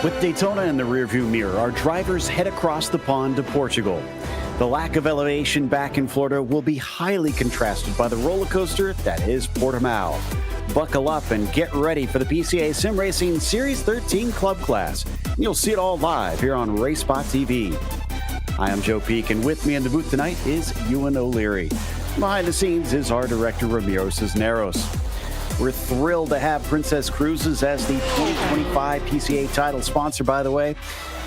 With Daytona in the rearview mirror, our drivers head across the pond to Portugal. The lack of elevation back in Florida will be highly contrasted by the roller coaster that is Portimao. Buckle up and get ready for the PCA Sim Racing Series 13 Club Class. You'll see it all live here on RaceSpotTV. Hi, I'm Joe Peak, and with me in the booth tonight is Ewan O'Leary. Behind the scenes is our director, Ramiro Cisneros. We're thrilled to have Princess Cruises as the 2025 PCA title sponsor, by the way.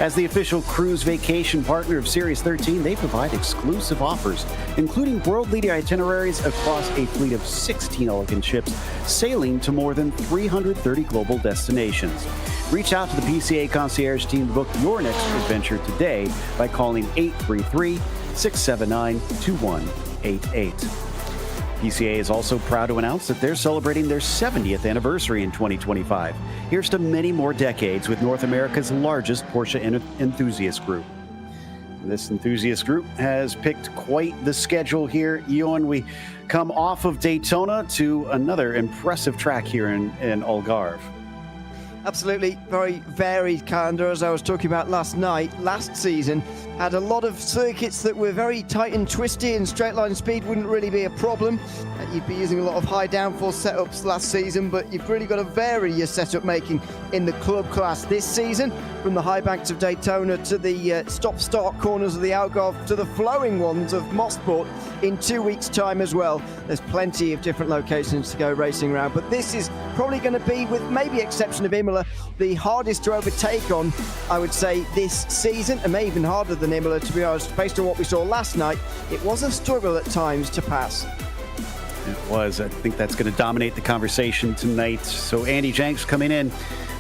As the official cruise vacation partner of Series 13, they provide exclusive offers, including world-leading itineraries across a fleet of 16 elegant ships, sailing to more than 330 global destinations. Reach out to the PCA concierge team to book your next adventure today by calling 833-679-2188. PCA is also proud to announce that they're celebrating their 70th anniversary in 2025. Here's to many more decades with North America's largest Porsche enthusiast group. This enthusiast group has picked quite the schedule here. Ewan, we come off of Daytona to another impressive track here in Algarve. Absolutely, very varied calendar. As I was talking about last season had a lot of circuits that were very tight and twisty, and straight line speed wouldn't really be a problem. You'd be using a lot of high downforce setups last season, but you've really got to vary your setup making in the club class this season, from the high banks of Daytona to the stop-start corners of the Algarve to the flowing ones of Mosport in 2 weeks' time as well. There's plenty of different locations to go racing around, but this is probably going to be, with maybe exception of Imola, the hardest to overtake on, I would say, this season, and maybe even harder than Imola, to be honest. Based on what we saw last night, it was a struggle at times to pass. It was. I think that's going to dominate the conversation tonight. So Andy Jenks coming in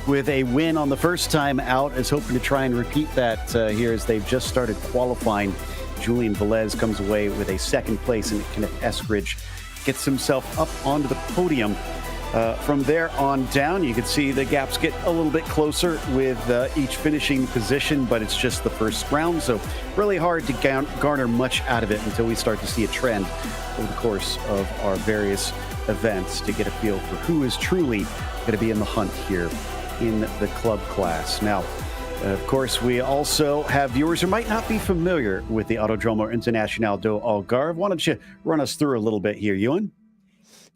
with a win on the first time out is hoping to try and repeat that here as they've just started qualifying. Julian Velez comes away with a second place, and Kenneth Eskridge gets himself up onto the podium. From there on down, you can see the gaps get a little bit closer with each finishing position, but it's just the first round, so really hard to garner much out of it until we start to see a trend over the course of our various events to get a feel for who is truly going to be in the hunt here in the club class. Now, of course, we also have viewers who might not be familiar with the Autodromo Internacional do Algarve. Why don't you run us through a little bit here, Ewan?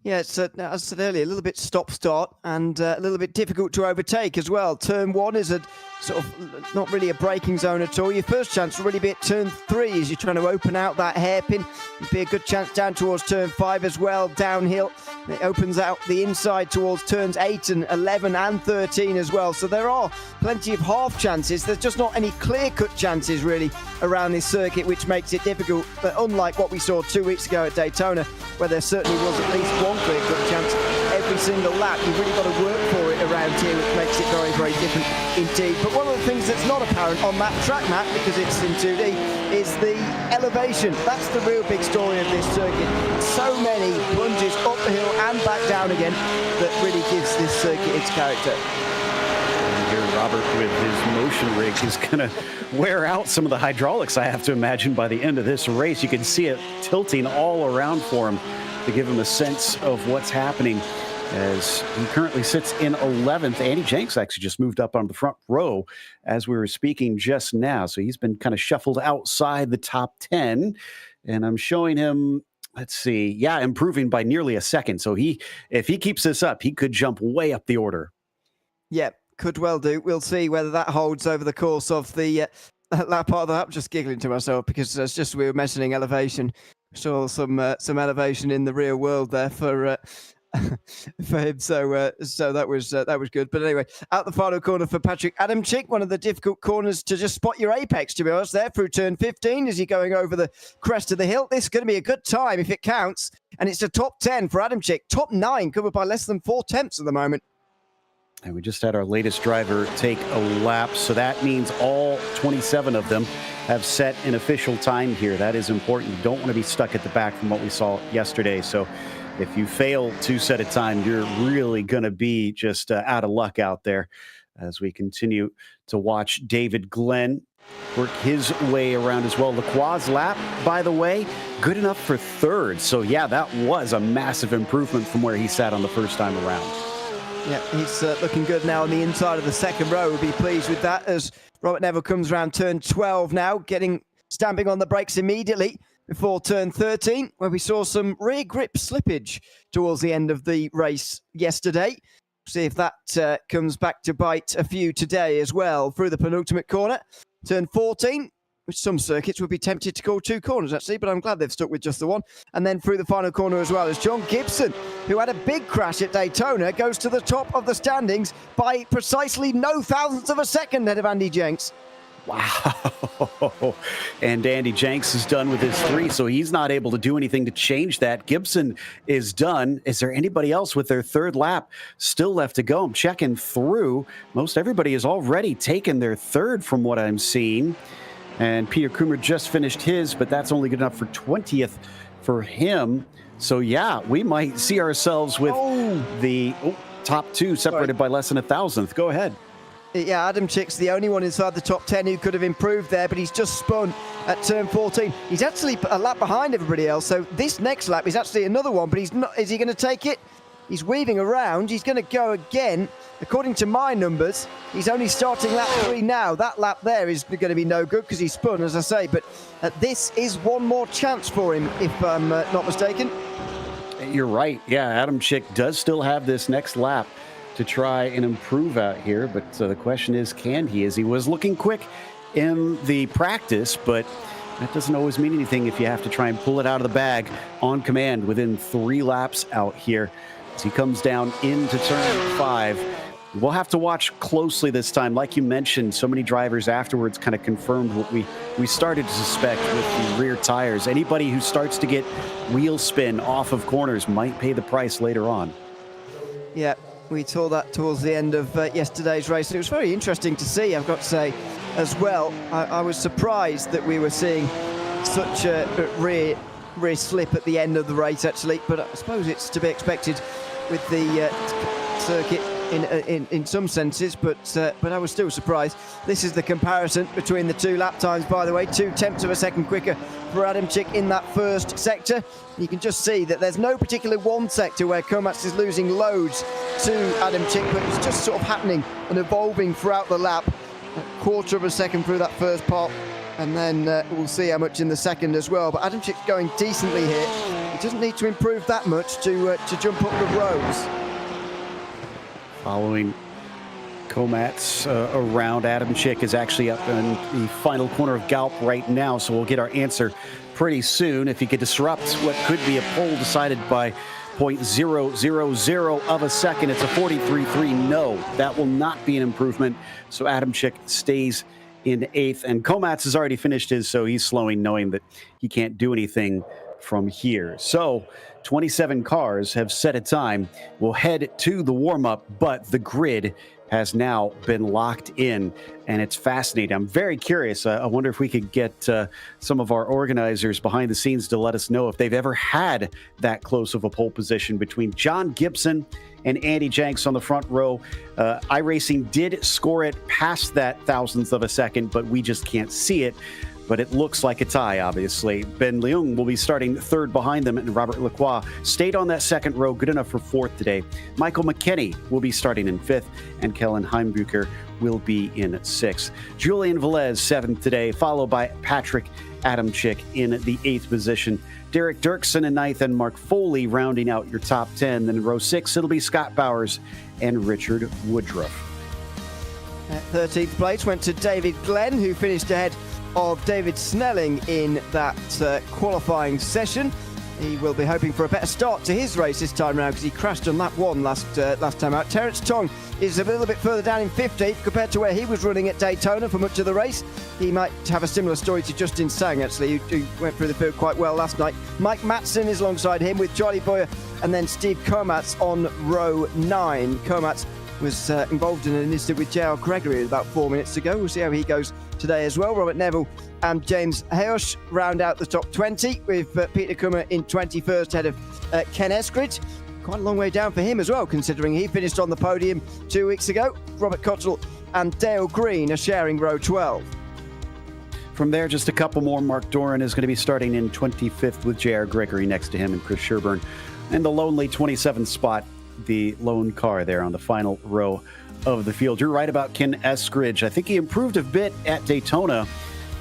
Yeah, it's, as I said earlier, a little bit stop-start and a little bit difficult to overtake as well. Turn 1 is a sort of not really a braking zone at all. Your first chance will really be at turn 3 as you're trying to open out that hairpin. It'd be a good chance down towards turn 5 as well, downhill. It opens out the inside towards turns 8 and 11 and 13 as well. So there are plenty of half chances. There's just not any clear-cut chances really around this circuit, which makes it difficult. But unlike what we saw 2 weeks ago at Daytona, where there certainly was at least one clear-cut chance every single lap, you've really got to work for it around here, which makes it very, very different indeed. But one of the things that's not apparent on that track map, because it's in 2D, is the elevation. That's the real big story of this circuit. So many plunges up the hill and back down again that really gives this circuit its character. And here Robert with his motion rig is going to wear out some of the hydraulics, I have to imagine, by the end of this race. You can see it tilting all around for him to give him a sense of what's happening, as he currently sits in 11th. Andy Jenks actually just moved up on the front row as we were speaking just now. So he's been kind of shuffled outside the top 10. And I'm showing him, let's see, yeah, improving by nearly a second. So if he keeps this up, he could jump way up the order. Yeah, could well do. We'll see whether that holds over the course of the that part of the lap. I'm just giggling to myself because it's just we were mentioning elevation. Saw some elevation in the real world there for him, so that was good. But anyway, out the final corner for Patrick Adamczyk, one of the difficult corners to just spot your apex, to be honest, there through turn 15 as you're going over the crest of the hill. This is going to be a good time if it counts, and it's a top 10 for Adamczyk, top 9 covered by less than 4 tenths at the moment. And we just had our latest driver take a lap, so that means all 27 of them have set an official time here. That is important. You don't want to be stuck at the back from what we saw yesterday. So if you fail to set a time, you're really going to be just out of luck out there. As we continue to watch David Glenn work his way around as well. Lacroix's lap, by the way, good enough for 3rd. So yeah, that was a massive improvement from where he sat on the first time around. Yeah, he's looking good now on the inside of the second row. We'll be pleased with that as Robert Neville comes around turn 12 now, stamping on the brakes immediately before turn 13, where we saw some rear grip slippage towards the end of the race yesterday. See if that comes back to bite a few today as well through the penultimate corner. Turn 14, which some circuits would be tempted to call 2 corners, actually, but I'm glad they've stuck with just the one. And then through the final corner as well, as John Gibson, who had a big crash at Daytona, goes to the top of the standings by precisely no thousandths of a second ahead of Andy Jenks. Wow. And Andy Jenks is done with his 3, so he's not able to do anything to change that. Gibson is done. Is there anybody else with their 3rd lap still left to go? I'm checking through. Most everybody has already taken their 3rd from what I'm seeing. And Peter Kummer just finished his, but that's only good enough for 20th for him. So, yeah, we might see ourselves with the top 2 separated by less than a thousandth. Go ahead. Yeah, Adam Chick's the only one inside the top 10 who could have improved there, but he's just spun at turn 14. He's actually a lap behind everybody else, so this next lap is actually another one, but he's not. Is he going to take it? He's weaving around. He's going to go again. According to my numbers, he's only starting lap 3 now. That lap there is going to be no good because he spun, as I say, but this is one more chance for him, if I'm not mistaken. You're right. Yeah, Adam Chick does still have this next lap to try and improve out here, but the question is, can he? As he was looking quick in the practice, but that doesn't always mean anything if you have to try and pull it out of the bag on command within 3 laps out here. As he comes down into turn 5, we'll have to watch closely this time. Like you mentioned, so many drivers afterwards kind of confirmed what we started to suspect with the rear tires. Anybody who starts to get wheel spin off of corners might pay the price later on. Yeah. We saw that towards the end of yesterday's race. And it was very interesting to see, I've got to say, as well. I was surprised that we were seeing such a rear slip at the end of the race, actually. But I suppose it's to be expected with the circuit in some senses. But I was still surprised. This is the comparison between the 2 lap times, by the way. 2 tenths of a second quicker for Adam Chick in that first sector. You can just see that there's no particular one sector where Komatsu is losing loads to Adam Chick, but it's just sort of happening and evolving throughout the lap. A quarter of a second through that first part, and then we'll see how much in the second as well. But Adam Chick's going decently here. He doesn't need to improve that much to jump up the rows. Following Komatsu around, Adam Chick is actually up in the final corner of Galp right now, so we'll get our answer pretty soon. If he could disrupt what could be a pole decided by 0.000 of a second, it's a 43.3. No, that will not be an improvement. So Adam Chick stays in 8th, and Komatsu has already finished his, so he's slowing, knowing that he can't do anything from here. So 27 cars have set a time. We'll head to the warm-up, but the grid has now been locked in, and it's fascinating. I'm very curious. I wonder if we could get some of our organizers behind the scenes to let us know if they've ever had that close of a pole position between John Gibson and Andy Jenks on the front row. iRacing did score it past that thousandth of a second, but we just can't see it. But it looks like a tie, obviously. Ben Leung will be starting 3rd behind them, and Robert Lacroix stayed on that second row, good enough for 4th today. Michael McKenney will be starting in 5th, and Kellen Heimbucher will be in 6th. Julian Velez, 7th today, followed by Patrick Adam Chick in the 8th position. Derek Dirksen in 9th, and Mark Foley rounding out your top 10. Then in row 6, it'll be Scott Bowers and Richard Woodruff. 13th place went to David Glenn, who finished ahead of David Snelling in that qualifying session. He will be hoping for a better start to his race this time around because he crashed on lap 1 last time out. Terence Tong is a little bit further down in 15th compared to where he was running at Daytona for much of the race. He might have a similar story to Justin Sang, actually, who went through the field quite well last night. Mike Matson is alongside him with Charlie Boyer and then Steve Komatsu on row 9. Komatsu was involved in an incident with J.R. Gregory about 4 minutes ago. We'll see how he goes today as well. Robert Neville and James Heosh round out the top 20 with Peter Kummer in 21st ahead of Ken Eskridge. Quite a long way down for him as well, considering he finished on the podium 2 weeks ago. Robert Cottrell and Dale Green are sharing row 12. From there, just a couple more. Mark Doran is going to be starting in 25th with J.R. Gregory next to him and Chris Sherburne. And the lonely 27th spot the lone car there on the final row of the field. You're right about Ken Eskridge. I think he improved a bit at Daytona,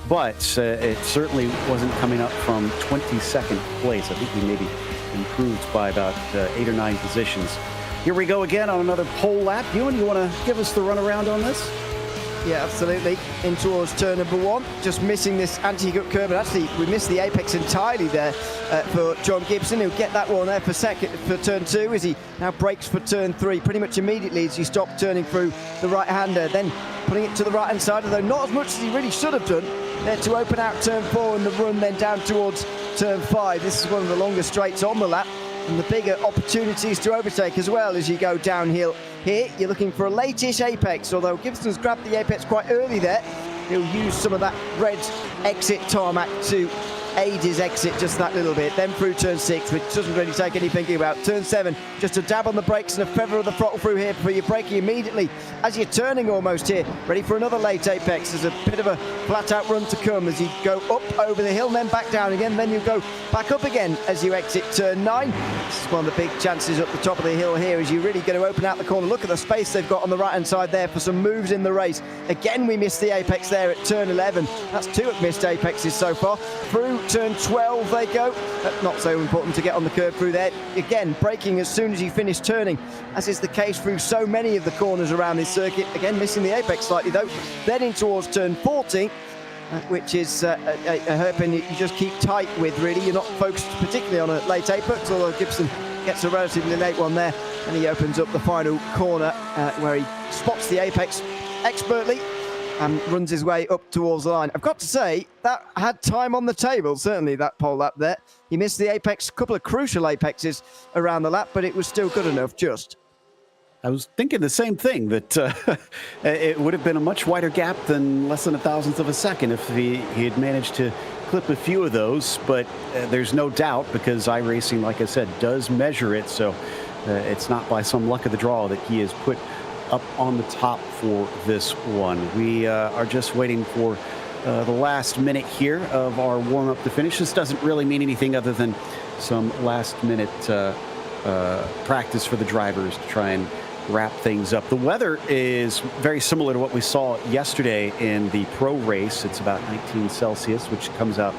but it certainly wasn't coming up from 22nd place. I think he maybe improved by about 8 or 9 positions. Here we go again on another pole lap. Ewan, you want to give us the runaround on this? Yeah, absolutely. In towards turn number 1, just missing this anti-gut curve. And actually, we missed the apex entirely there for John Gibson. He'll get that one there for turn 2 as he now brakes for turn 3 pretty much immediately as you stop turning through the right-hander. Then putting it to the right-hand side, although not as much as he really should have done, there to open out turn 4 and the run then down towards turn 5. This is one of the longest straights on the lap, and the bigger opportunities to overtake as well as you go downhill. Here, you're looking for a late-ish apex, although Gibson's grabbed the apex quite early there. He'll use some of that red exit tarmac to aid his exit just that little bit. Then through turn 6, which doesn't really take any thinking about. Turn 7, just a dab on the brakes and a feather of the throttle through here before you're braking immediately as you're turning almost here. Ready for another late apex. There's a bit of a flat-out run to come as you go up over the hill and then back down again. Then you go back up again as you exit turn 9. This is one of the big chances up the top of the hill here as you're really going to open out the corner. Look at the space they've got on the right-hand side there for some moves in the race. Again, we missed the apex there at turn 11. That's 2 missed apexes so far. Through turn 12 they go. Not so important to get on the curve through there. Again, braking as soon as you finish turning, as is the case through so many of the corners around this circuit. Again, missing the apex slightly though. Then in towards turn 14, which is a hairpin you just keep tight with, really. You're not focused particularly on a late apex, although Gibson gets a relatively late one there. And he opens up the final corner where he spots the apex expertly and runs his way up towards the line. I've got to say, that had time on the table, certainly that pole lap there. He missed the apex, a couple of crucial apexes around the lap, but it was still good enough, just. I was thinking the same thing, that it would have been a much wider gap than less than a thousandth of a second if he had managed to clip a few of those. But there's no doubt, because iRacing, like I said, does measure it. So it's not by some luck of the draw that he is put up on the top for this one. We are just waiting for the last minute here of our warm-up to finish. This doesn't really mean anything other than some last-minute practice for the drivers to try and wrap things up. The weather is very similar to what we saw yesterday in the pro race. It's about 19 Celsius, which comes out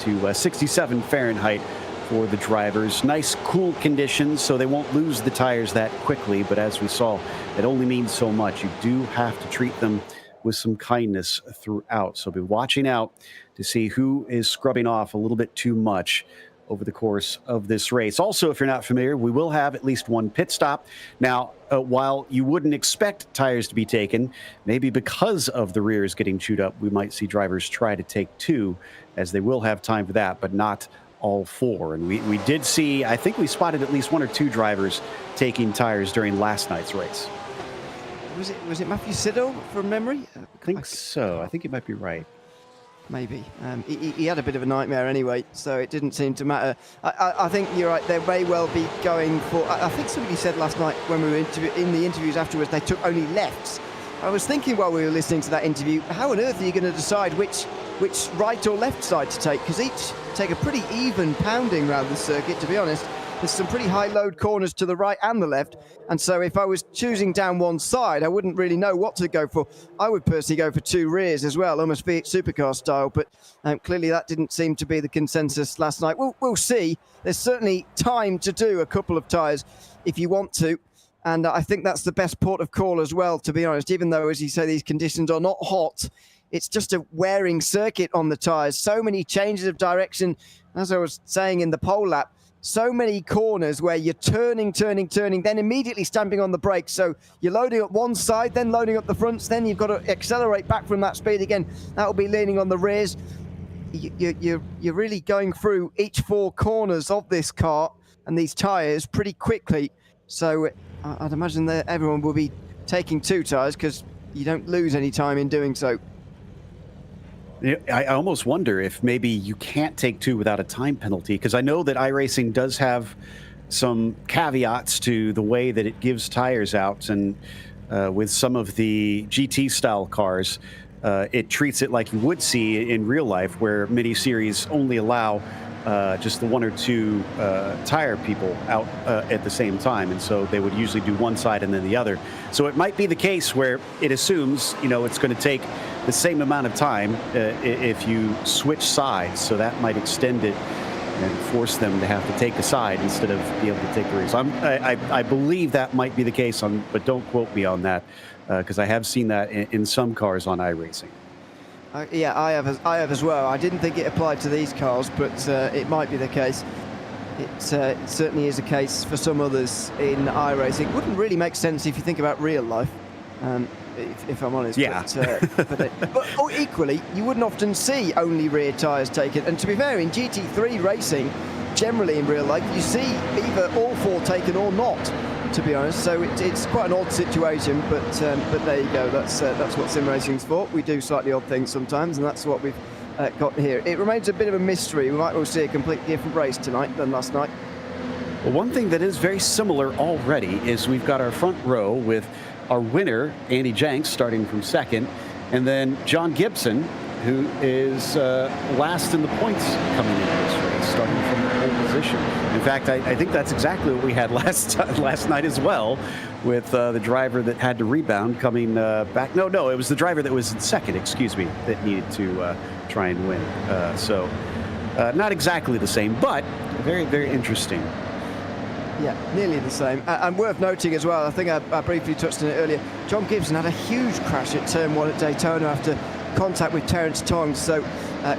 to 67 Fahrenheit for the drivers. Nice cool conditions, so they won't lose the tires that quickly, but as we saw, it only means so much. You do have to treat them with some kindness throughout, so be watching out to see who is scrubbing off a little bit too much over the course of this race. Also, if you're not familiar, we will have at least one pit stop. Now, while you wouldn't expect tires to be taken, maybe because of the rears getting chewed up, we might see drivers try to take 2, as they will have time for that, but not all 4. And we did see, I think we spotted at least 1 or 2 drivers taking tires during last night's race. Was it Matthew Siddle from memory? I think so. I think you might be right. Maybe. He had a bit of a nightmare anyway, so it didn't seem to matter. I think you're right. They may well be going for... I think somebody said last night when we were in the interviews afterwards, they took only lefts. I was thinking while we were listening to that interview, how on earth are you going to decide which right or left side to take? Because each take a pretty even pounding around the circuit, to be honest. There's some pretty high load corners to the right and the left. And so if I was choosing down one side, I wouldn't really know what to go for. I would personally go for 2 rears as well, almost V8 supercar style. But clearly that didn't seem to be the consensus last night. We'll see. There's certainly time to do a couple of tyres if you want to. And I think that's the best port of call as well, to be honest. Even though, as you say, these conditions are not hot, it's just a wearing circuit on the tyres. So many changes of direction. As I was saying in the pole lap, so many corners where you're turning, then immediately stamping on the brakes. So you're loading up one side, then loading up the fronts, then you've got to accelerate back from that speed again. That'll be leaning on the rears. You're really going through each 4 corners of this car and these tyres pretty quickly. So I'd imagine that everyone will be taking 2 tyres because you don't lose any time in doing so. I almost wonder if maybe you can't take 2 without a time penalty, because I know that iRacing does have some caveats to the way that it gives tires out, and with some of the GT style cars, it treats it like you would see in real life, where mini series only allow just the one or two tire people out at the same time, and so they would usually do one side and then the other. So it might be the case where it assumes, it's going to take the same amount of time if you switch sides, so that might extend it and force them to have to take a side instead of be able to take the race. I believe that might be the case, but don't quote me on that, because I have seen that in some cars on iRacing. Yeah, I have as well. I didn't think it applied to these cars, but it might be the case. It certainly is a case for some others in iRacing. It wouldn't really make sense if you think about real life, if I'm honest. Yeah. But equally, you wouldn't often see only rear tyres taken. And to be fair, in GT3 racing, generally in real life, you see either all four taken or not, to be honest. So it's quite an odd situation, but there you go. That's what sim racing's for. We do slightly odd things sometimes, and that's what we've got here. It remains a bit of a mystery. We might well see a completely different race tonight than last night. Well, one thing that is very similar already is we've got our front row with our winner, Andy Jenks, starting from second, and then John Gibson, who is last in the points coming into this race, starting from the pole position. In fact, I think that's exactly what we had last night as well, with the driver that had to rebound coming back. No, it was the driver that was in second, excuse me, that needed to try and win. So not exactly the same, but very, very interesting. Yeah, nearly the same. And worth noting as well, I think I briefly touched on it earlier, John Gibson had a huge crash at turn 1 at Daytona after contact with Terence Tongs, so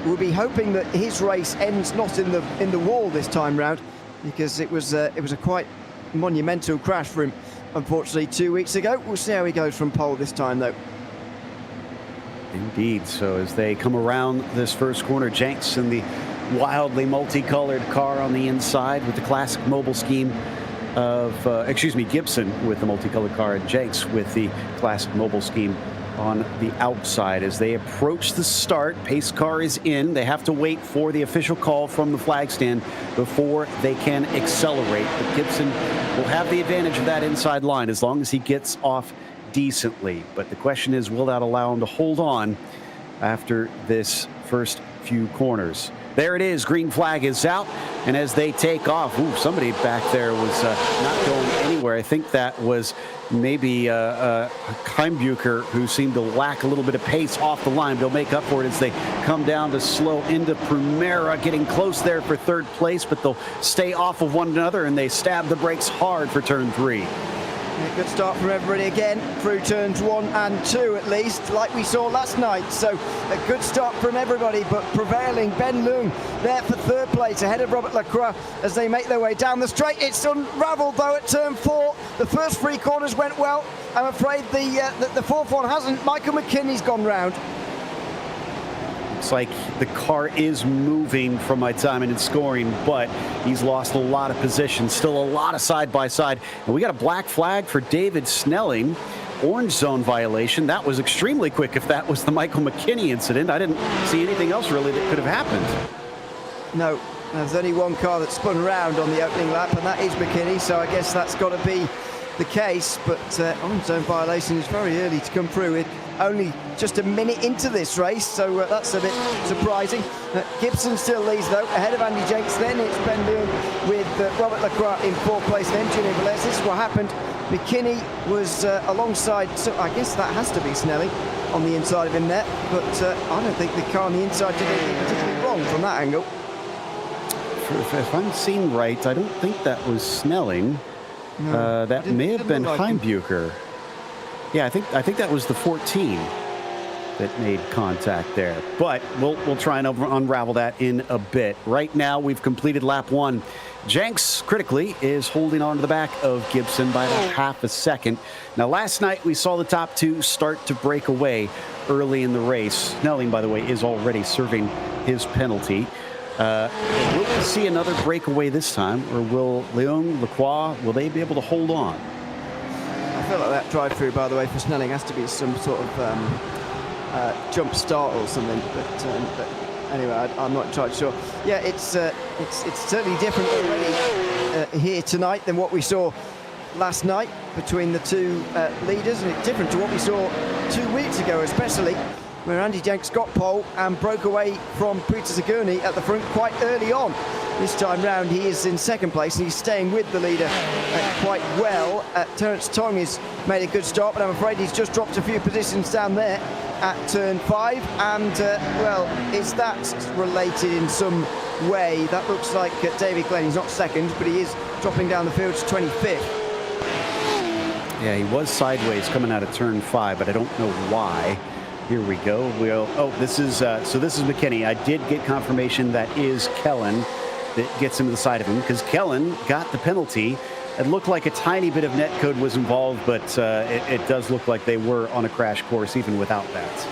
we'll be hoping that his race ends not in the wall this time round, because it was a quite monumental crash for him, unfortunately, 2 weeks ago. We'll see how he goes from pole this time, though. Indeed. So as they come around this first corner, Jenks in the wildly multicolored car on the inside with the classic mobile scheme of, Gibson with the multicolored car, and Jenks with the classic mobile scheme on the outside. As they approach the start, pace car is in. They have to wait for the official call from the flag stand before they can accelerate. But Gibson will have the advantage of that inside line as long as he gets off decently. But the question is, will that allow him to hold on after this first few corners? There it is. Green flag is out. And as they take off, somebody back there was not going anywhere. I think that was maybe Heimbucher, who seemed to lack a little bit of pace off the line. They'll make up for it as they come down to slow into Primera, getting close there for third place, but they'll stay off of one another, and they stab the brakes hard for turn 3. A good start from everybody again, through turns 1 and 2 at least, like we saw last night. So a good start from everybody, but prevailing, Ben Leung there for third place, ahead of Robert Lacroix as they make their way down the straight. It's unravelled though at turn 4. The first 3 corners went well. I'm afraid the fourth one hasn't. Michael McKinney's gone round. Looks like the car is moving from my timing and scoring, but he's lost a lot of position. Still a lot of side-by-side. And we got a black flag for David Snelling. Orange zone violation. That was extremely quick if that was the Michael McKinney incident. I didn't see anything else really that could have happened. No, there's only one car that spun around on the opening lap, and that is McKinney, so I guess that's got to be the case. But orange zone violation is very early to come through. It only just a minute into this race, so that's a bit surprising. Gibson still leads though, ahead of Andy Jenks. Then it's Ben Leung with Robert Lacroix in fourth place. Then Junior Velez. This is what happened. McKinney was alongside, so I guess that has to be Snelling on the inside of him there, but I don't think the car on the inside did anything particularly wrong from that angle. If I'm seeing right, I don't think that was Snelling. No, that may have been Heimbucher. Yeah, I think that was the 14 that made contact there. But we'll try and unravel that in a bit. Right now, we've completed lap 1. Jenks, critically, is holding on to the back of Gibson by about half a second. Now, last night, we saw the top 2 start to break away early in the race. Snelling, by the way, is already serving his penalty. Will we see another breakaway this time, or will Leung, Lacroix, will they be able to hold on? I feel like that drive-through, by the way, for Snelling has to be some sort of jump start or something. But anyway, I'm not entirely sure. Yeah, it's certainly different already here tonight than what we saw last night between the two leaders, and it's different to what we saw 2 weeks ago, especially. where Andy Jenks got pole and broke away from Peter Zagurny at the front quite early on. This time round he is in second place and he's staying with the leader quite well. Terence Tong has made a good start, but I'm afraid he's just dropped a few positions down there at turn 5, and well, is that related in some way? That looks like David Glenn, he's not second, but he is dropping down the field to 25th. Yeah, he was sideways coming out of turn 5, but I don't know why. Here we go. This is McKinney. I did get confirmation that is Kellen that gets him to the side of him, because Kellen got the penalty. It looked like a tiny bit of netcode was involved, but it does look like they were on a crash course even without that.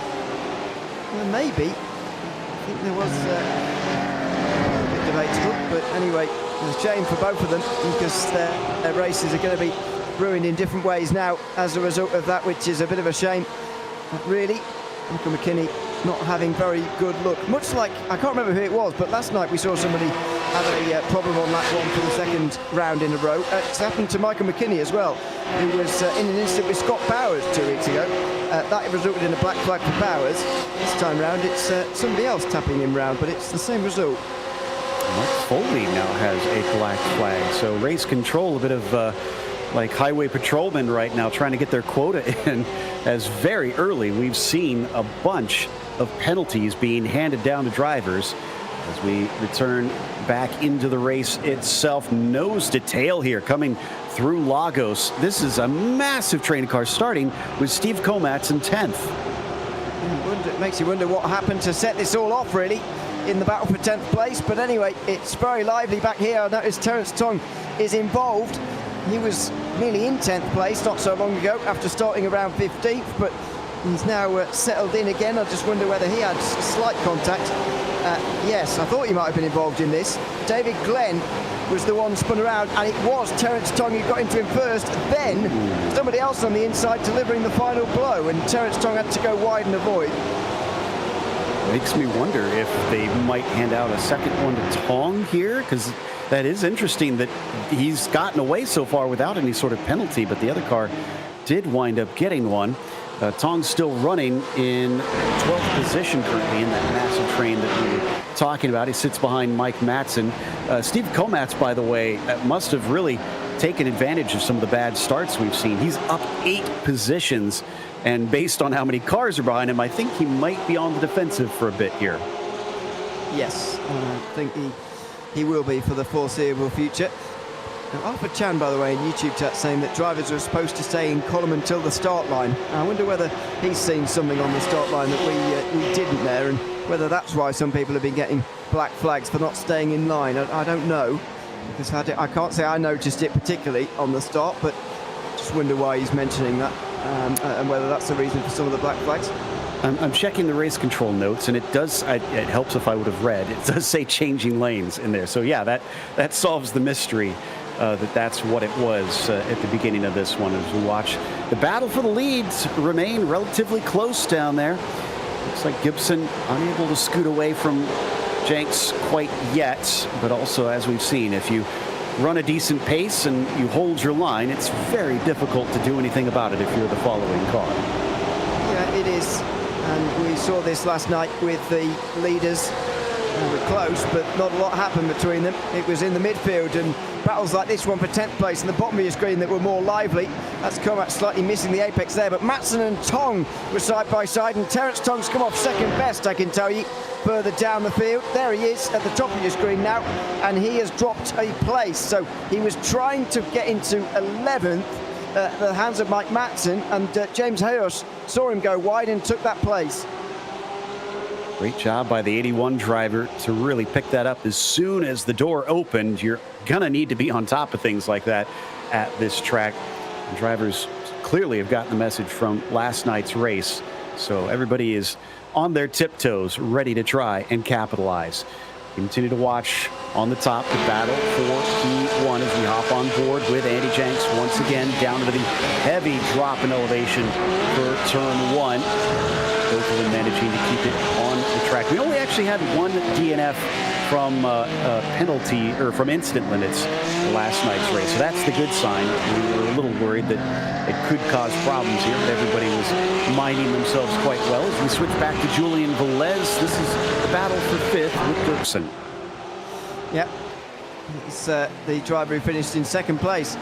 Well, maybe. I think there was a bit debatable, but anyway, it's a shame for both of them because their races are going to be ruined in different ways now as a result of that, which is a bit of a shame. But really, Michael McKinney not having very good luck. Much like, I can't remember who it was, but last night we saw somebody have a problem on that one for the second round in a row. It's happened to Michael McKinney as well, who was in an incident with Scott Bowers 2 weeks ago. That resulted in a black flag for Bowers. This time round it's somebody else tapping him round, but it's the same result. Mark Foley now has a black flag, so race control, a bit of like highway patrolmen right now trying to get their quota in, as very early we've seen a bunch of penalties being handed down to drivers. As we return back into the race itself, nose to tail here coming through Lagos. This is a massive train of cars, starting with Steve Komatz in 10th. It makes you wonder what happened to set this all off, really, in the battle for 10th place. But anyway, it's very lively back here. I noticed Terence Tong is involved. He was nearly in 10th place not so long ago after starting around 15th, but he's now settled in again. I just wonder whether he had slight contact. Yes, I thought he might have been involved in this. David Glenn was the one spun around, and it was Terence Tong who got into him first. Then somebody else on the inside delivering the final blow, and Terence Tong had to go wide and avoid. Makes me wonder if they might hand out a second one to Tong here, because that is interesting that he's gotten away so far without any sort of penalty, but the other car did wind up getting one. Tong's still running in 12th position currently in that massive train that we were talking about. He sits behind Mike Matson. Steve Komatz, by the way, must have really taken advantage of some of the bad starts we've seen. He's up 8 positions, and based on how many cars are behind him, I think he might be on the defensive for a bit here. Yes, I think he will be for the foreseeable future. Arthur Chan, by the way, in YouTube chat saying that drivers are supposed to stay in column until the start line. I wonder whether he's seen something on the start line that we didn't there, and whether that's why some people have been getting black flags for not staying in line. I don't know, because I can't say I noticed it particularly on the start, but just wonder why he's mentioning that, and whether that's the reason for some of the black flags. I'm checking the race control notes, and it helps if I would have read. It does say changing lanes in there. So yeah, that solves the mystery. That's what it was at the beginning of this one, as we watch the battle for the leads remain relatively close down there. Looks like Gibson unable to scoot away from Jenks quite yet, but also, as we've seen, if you run a decent pace and you hold your line, it's very difficult to do anything about it if you're the following car. Yeah, it is, and we saw this last night with the leaders. They were close, but not a lot happened between them. It was in the midfield, and battles like this one for 10th place in the bottom of your screen that were more lively. That's Komatz slightly missing the apex there, but Matson and Tong were side by side, and Terence Tong's come off second best, I can tell you, further down the field. There he is at the top of your screen now, and he has dropped a place. So he was trying to get into 11th at the hands of Mike Matson, and James Hayos saw him go wide and took that place. Great job by the 81 driver to really pick that up as soon as the door opened. You're gonna need to be on top of things like that at this track. The drivers clearly have gotten the message from last night's race, so everybody is on their tiptoes, ready to try and capitalize. Continue to watch on the top the battle for P1 as we hop on board with Andy Jenks once again down into the heavy drop in elevation for turn 1. Both of them managing to keep it on the track. We only actually had one DNF from penalty or from instant limits last night's race. So that's the good sign. We were a little worried that it could cause problems here, but everybody was minding themselves quite well. As we switch back to Julian Velez, this is the battle for fifth with Dirksen. Yep, it's the driver who finished in second place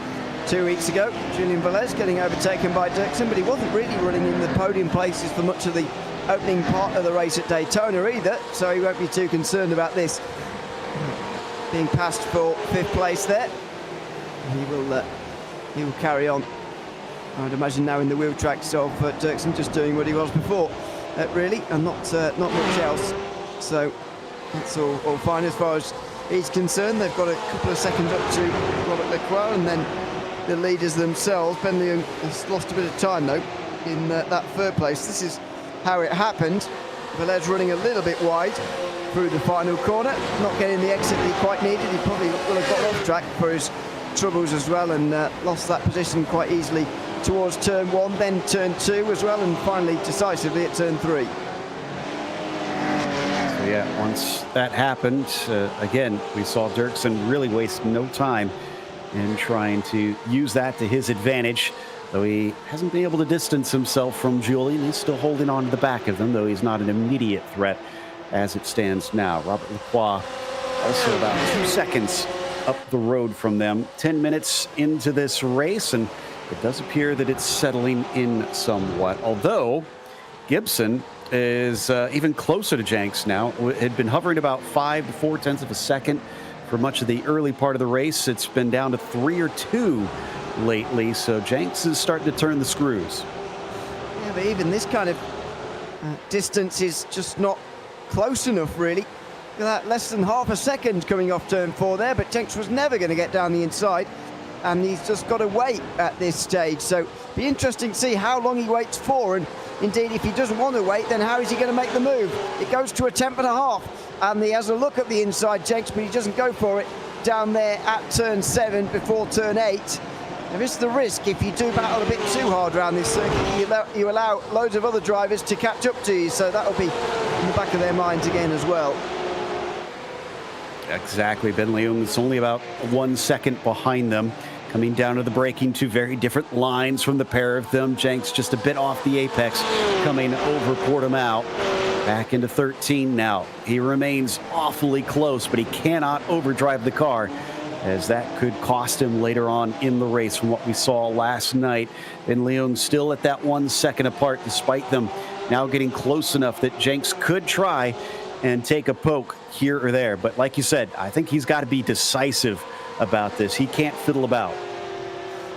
2 weeks ago. Julian Velez getting overtaken by Dirksen, but he wasn't really running in the podium places for much of the opening part of the race at Daytona either, so he won't be too concerned about this being passed for fifth place there. He will carry on, I would imagine, now in the wheel tracks of Dirksen, just doing what he was before, really, and not much else. So that's all fine as far as he's concerned. They've got a couple of seconds up to Robert Leclerc, and then the leaders themselves. Ben Leung has lost a bit of time though in that third place. This is how it happened. Velez running a little bit wide through the final corner, not getting the exit that he quite needed. He probably would have got off track for his troubles as well, and lost that position quite easily towards turn one, then turn two as well, and finally decisively at turn three. So yeah, once that happened, again, we saw Dirksen really waste no time in trying to use that to his advantage. Though he hasn't been able to distance himself from Julian, he's still holding on to the back of them, though he's not an immediate threat as it stands now. Robert Leclerc also about 2 seconds up the road from them. 10 minutes into this race, and it does appear that it's settling in somewhat. Although Gibson is even closer to Jenks now. It had been hovering about 5 to 4 tenths of a second for much of the early part of the race. It's been down to 3 or 2 lately, so Jenks is starting to turn the screws. Yeah, but even this kind of distance is just not close enough, really. Look at that, less than half a second coming off turn 4 there, but Jenks was never going to get down the inside, and he's just got to wait at this stage. So be interesting to see how long he waits for, and indeed if he doesn't want to wait, then how is he going to make the move? It goes to a 10.5, and he has a look at the inside, Jenks, but he doesn't go for it down there at turn 7 before turn 8. There is the risk, if you do battle a bit too hard around this circuit, you allow loads of other drivers to catch up to you, so that will be in the back of their minds again as well. Exactly. Ben Leung is only about 1 second behind them. Coming down to the braking, 2 very different lines from the pair of them. Jenks just a bit off the apex, coming over Portimao. Back into 13 now. He remains awfully close, but he cannot overdrive the car, as that could cost him later on in the race from what we saw last night. Ben Leung still at that 1 second apart, despite them now getting close enough that Jenks could try and take a poke here or there. But like you said, I think he's got to be decisive about this. He can't fiddle about.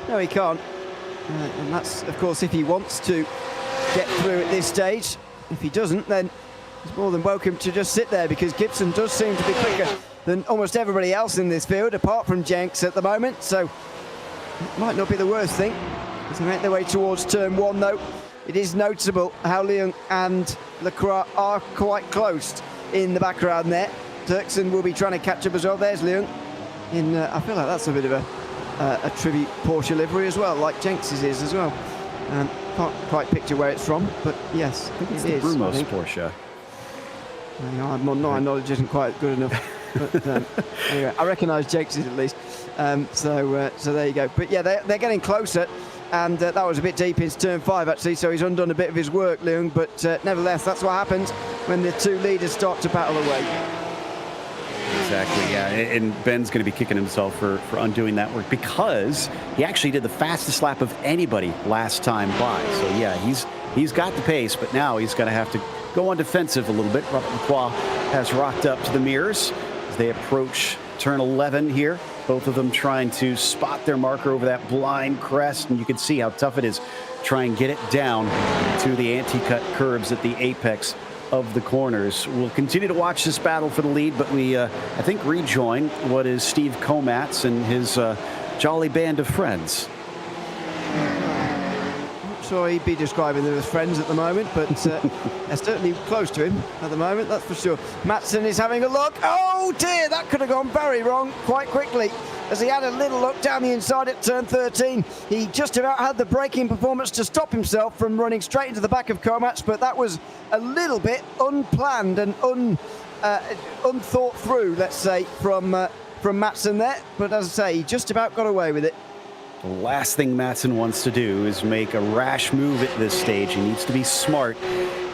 No, he can't. And that's, of course, if he wants to get through at this stage. If he doesn't, then he's more than welcome to just sit there, because Gibson does seem to be quicker than almost everybody else in this field, apart from Jenks at the moment. So it might not be the worst thing. As they make their way towards turn 1, though, it is noticeable how Leung and Leclerc are quite close in the background there. Dirksen will be trying to catch up as well. There's Leung. I feel like that's a bit of a tribute Porsche livery as well, like Jenks's is as well. Can't quite picture where it's from, but yes, I think it's it the is. Brumos Porsche. My knowledge isn't quite good enough. But anyway, I recognise Jenks's at least. So there you go. But yeah, they're getting closer. And that was a bit deep into turn 5 actually, so he's undone a bit of his work, Leung, but nevertheless, that's what happens when the 2 leaders start to battle away. Exactly, yeah, and Ben's going to be kicking himself for undoing that work, because he actually did the fastest lap of anybody last time by. So yeah, he's got the pace, but now he's going to have to go on defensive a little bit. Robert Leclerc has rocked up to the mirrors as they approach turn 11 here. Both of them trying to spot their marker over that blind crest, and you can see how tough it is. Try and get it down to the anti-cut curves at the apex of the corners. We'll continue to watch this battle for the lead, but we, I think, rejoin what is Steve Komatz and his jolly band of friends. Sure, he'd be describing them as friends at the moment, but they're certainly close to him at the moment, that's for sure. Matson is having a look. Oh dear, that could have gone very wrong quite quickly, as he had a little look down the inside at turn 13. He just about had the braking performance to stop himself from running straight into the back of Komatz, but that was a little bit unplanned and unthought through, let's say, from Matson there. But as I say, he just about got away with it. The last thing Matson wants to do is make a rash move at this stage. He needs to be smart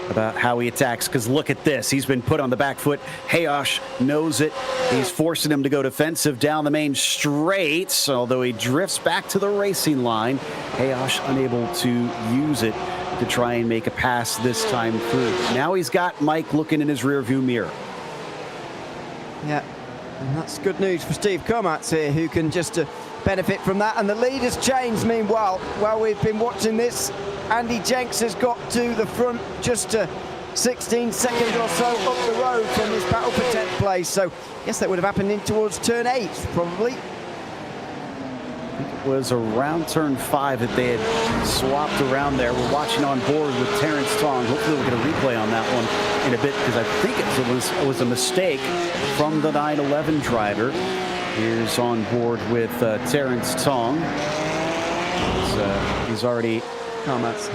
about how he attacks, because look at this. He's been put on the back foot. Hayosh knows it. He's forcing him to go defensive down the main straight, although he drifts back to the racing line. Hayosh unable to use it to try and make a pass this time through. Now he's got Mike looking in his rearview mirror. Yeah, and that's good news for Steve Komatz here, who can just benefit from that. And the lead has changed meanwhile. While we've been watching this, Andy Jenks has got to the front just 16 seconds or so up the road from this battle for 10th place. So yes, that would have happened in towards turn 8 probably. I think it was around turn 5 that they had swapped around there. We're watching on board with Terrence Tong. Hopefully we'll get a replay on that one in a bit, because I think it was a mistake from the 911 driver. Here's on board with Terrence Tong. He's already... Komatz.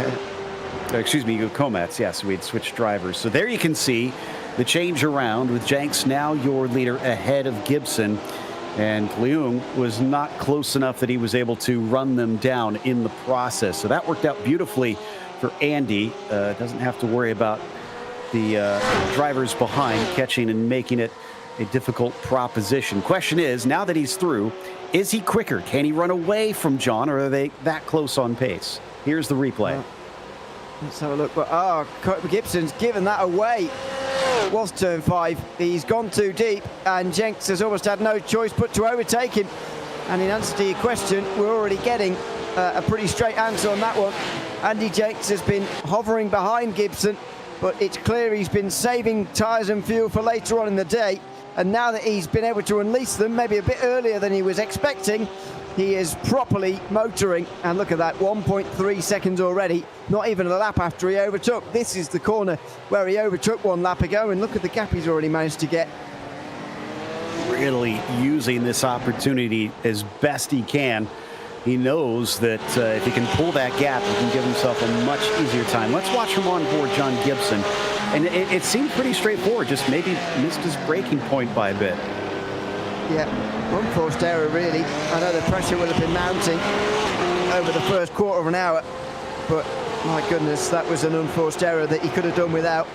Excuse me, Komatz. Yes, we had switched drivers. So there you can see the change around with Jenks now your leader ahead of Gibson. And Leung was not close enough that he was able to run them down in the process. So that worked out beautifully for Andy. Doesn't have to worry about the drivers behind catching and making it a difficult proposition. Question is, now that he's through, is he quicker? Can he run away from John, or are they that close on pace? Here's the replay. Let's have a look. Gibson's given that away. It was turn 5. He's gone too deep, and Jenks has almost had no choice but to overtake him. And in answer to your question, we're already getting a pretty straight answer on that one. Andy Jenks has been hovering behind Gibson, but it's clear he's been saving tyres and fuel for later on in the day. And now that he's been able to unleash them, maybe a bit earlier than he was expecting, he is properly motoring. And look at that, 1.3 seconds already, not even a lap after he overtook. This is the corner where he overtook 1 lap ago, and look at the gap he's already managed to get. Really using this opportunity as best he can. He knows that if he can pull that gap, he can give himself a much easier time. Let's watch from on board John Gibson. And it seemed pretty straightforward, just maybe missed his braking point by a bit. Yeah, unforced error really. I know the pressure will have been mounting over the first quarter of an hour, but my goodness, that was an unforced error that he could have done without.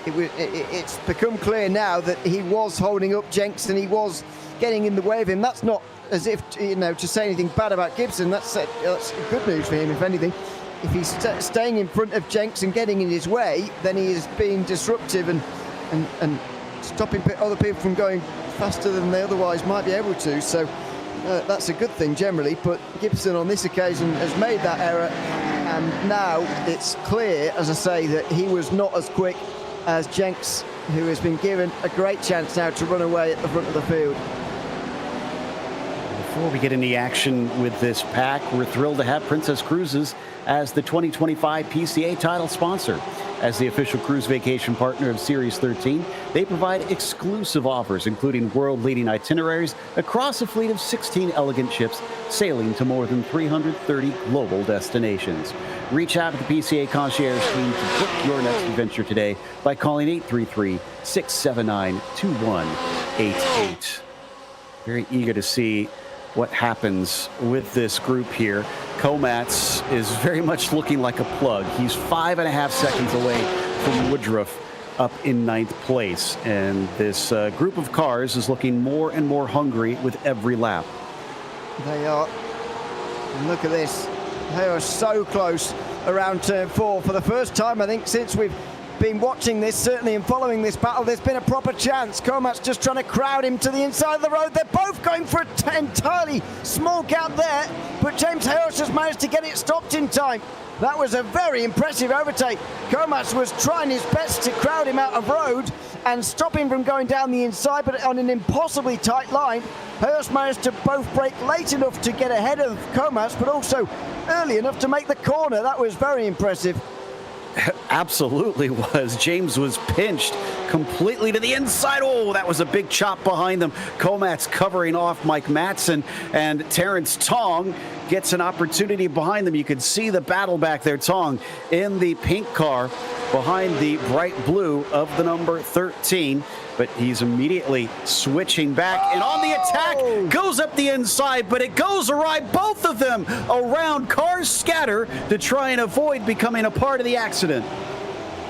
It's become clear now that he was holding up Jenks and he was getting in the way of him. That's not as if, to say anything bad about Gibson. That's good news for him, if anything. If he's staying in front of Jenks and getting in his way, then he is being disruptive and stopping other people from going faster than they otherwise might be able to. So that's a good thing generally. But Gibson on this occasion has made that error, and now it's clear, as I say, that he was not as quick as Jenks, who has been given a great chance now to run away at the front of the field. Before we get into action with this pack, we're thrilled to have Princess Cruises as the 2025 PCA title sponsor. As the official cruise vacation partner of Series 13, they provide exclusive offers, including world-leading itineraries across a fleet of 16 elegant ships sailing to more than 330 global destinations. Reach out to the PCA concierge team to book your next adventure today by calling 833-679-2188. Very eager to see what happens with this group here. Komatz is very much looking like a plug. He's 5.5 seconds away from Woodruff up in 9th place. And this group of cars is looking more and more hungry with every lap. They are. And look at this. They are so close around turn 4. For the first time, I think, since we've been watching this, certainly, and following this battle, there's been a proper chance. Komatz just trying to crowd him to the inside of the road. They're both going for an entirely small gap there, but James Hayosh has managed to get it stopped in time. That was a very impressive overtake. Komatz was trying his best to crowd him out of road and stop him from going down the inside, but on an impossibly tight line. Hayosh managed to both brake late enough to get ahead of Komatz, but also early enough to make the corner. That was very impressive. Absolutely was. James was pinched completely to the inside. Oh, that was a big chop behind them. Komatz covering off Mike Matson, and Terrence Tong gets an opportunity behind them. You can see the battle back there. Tong in the pink car behind the bright blue of the number 13. but he's immediately switching back and on the attack, goes up the inside, but it goes awry. Both of them around, cars scatter to try and avoid becoming a part of the accident.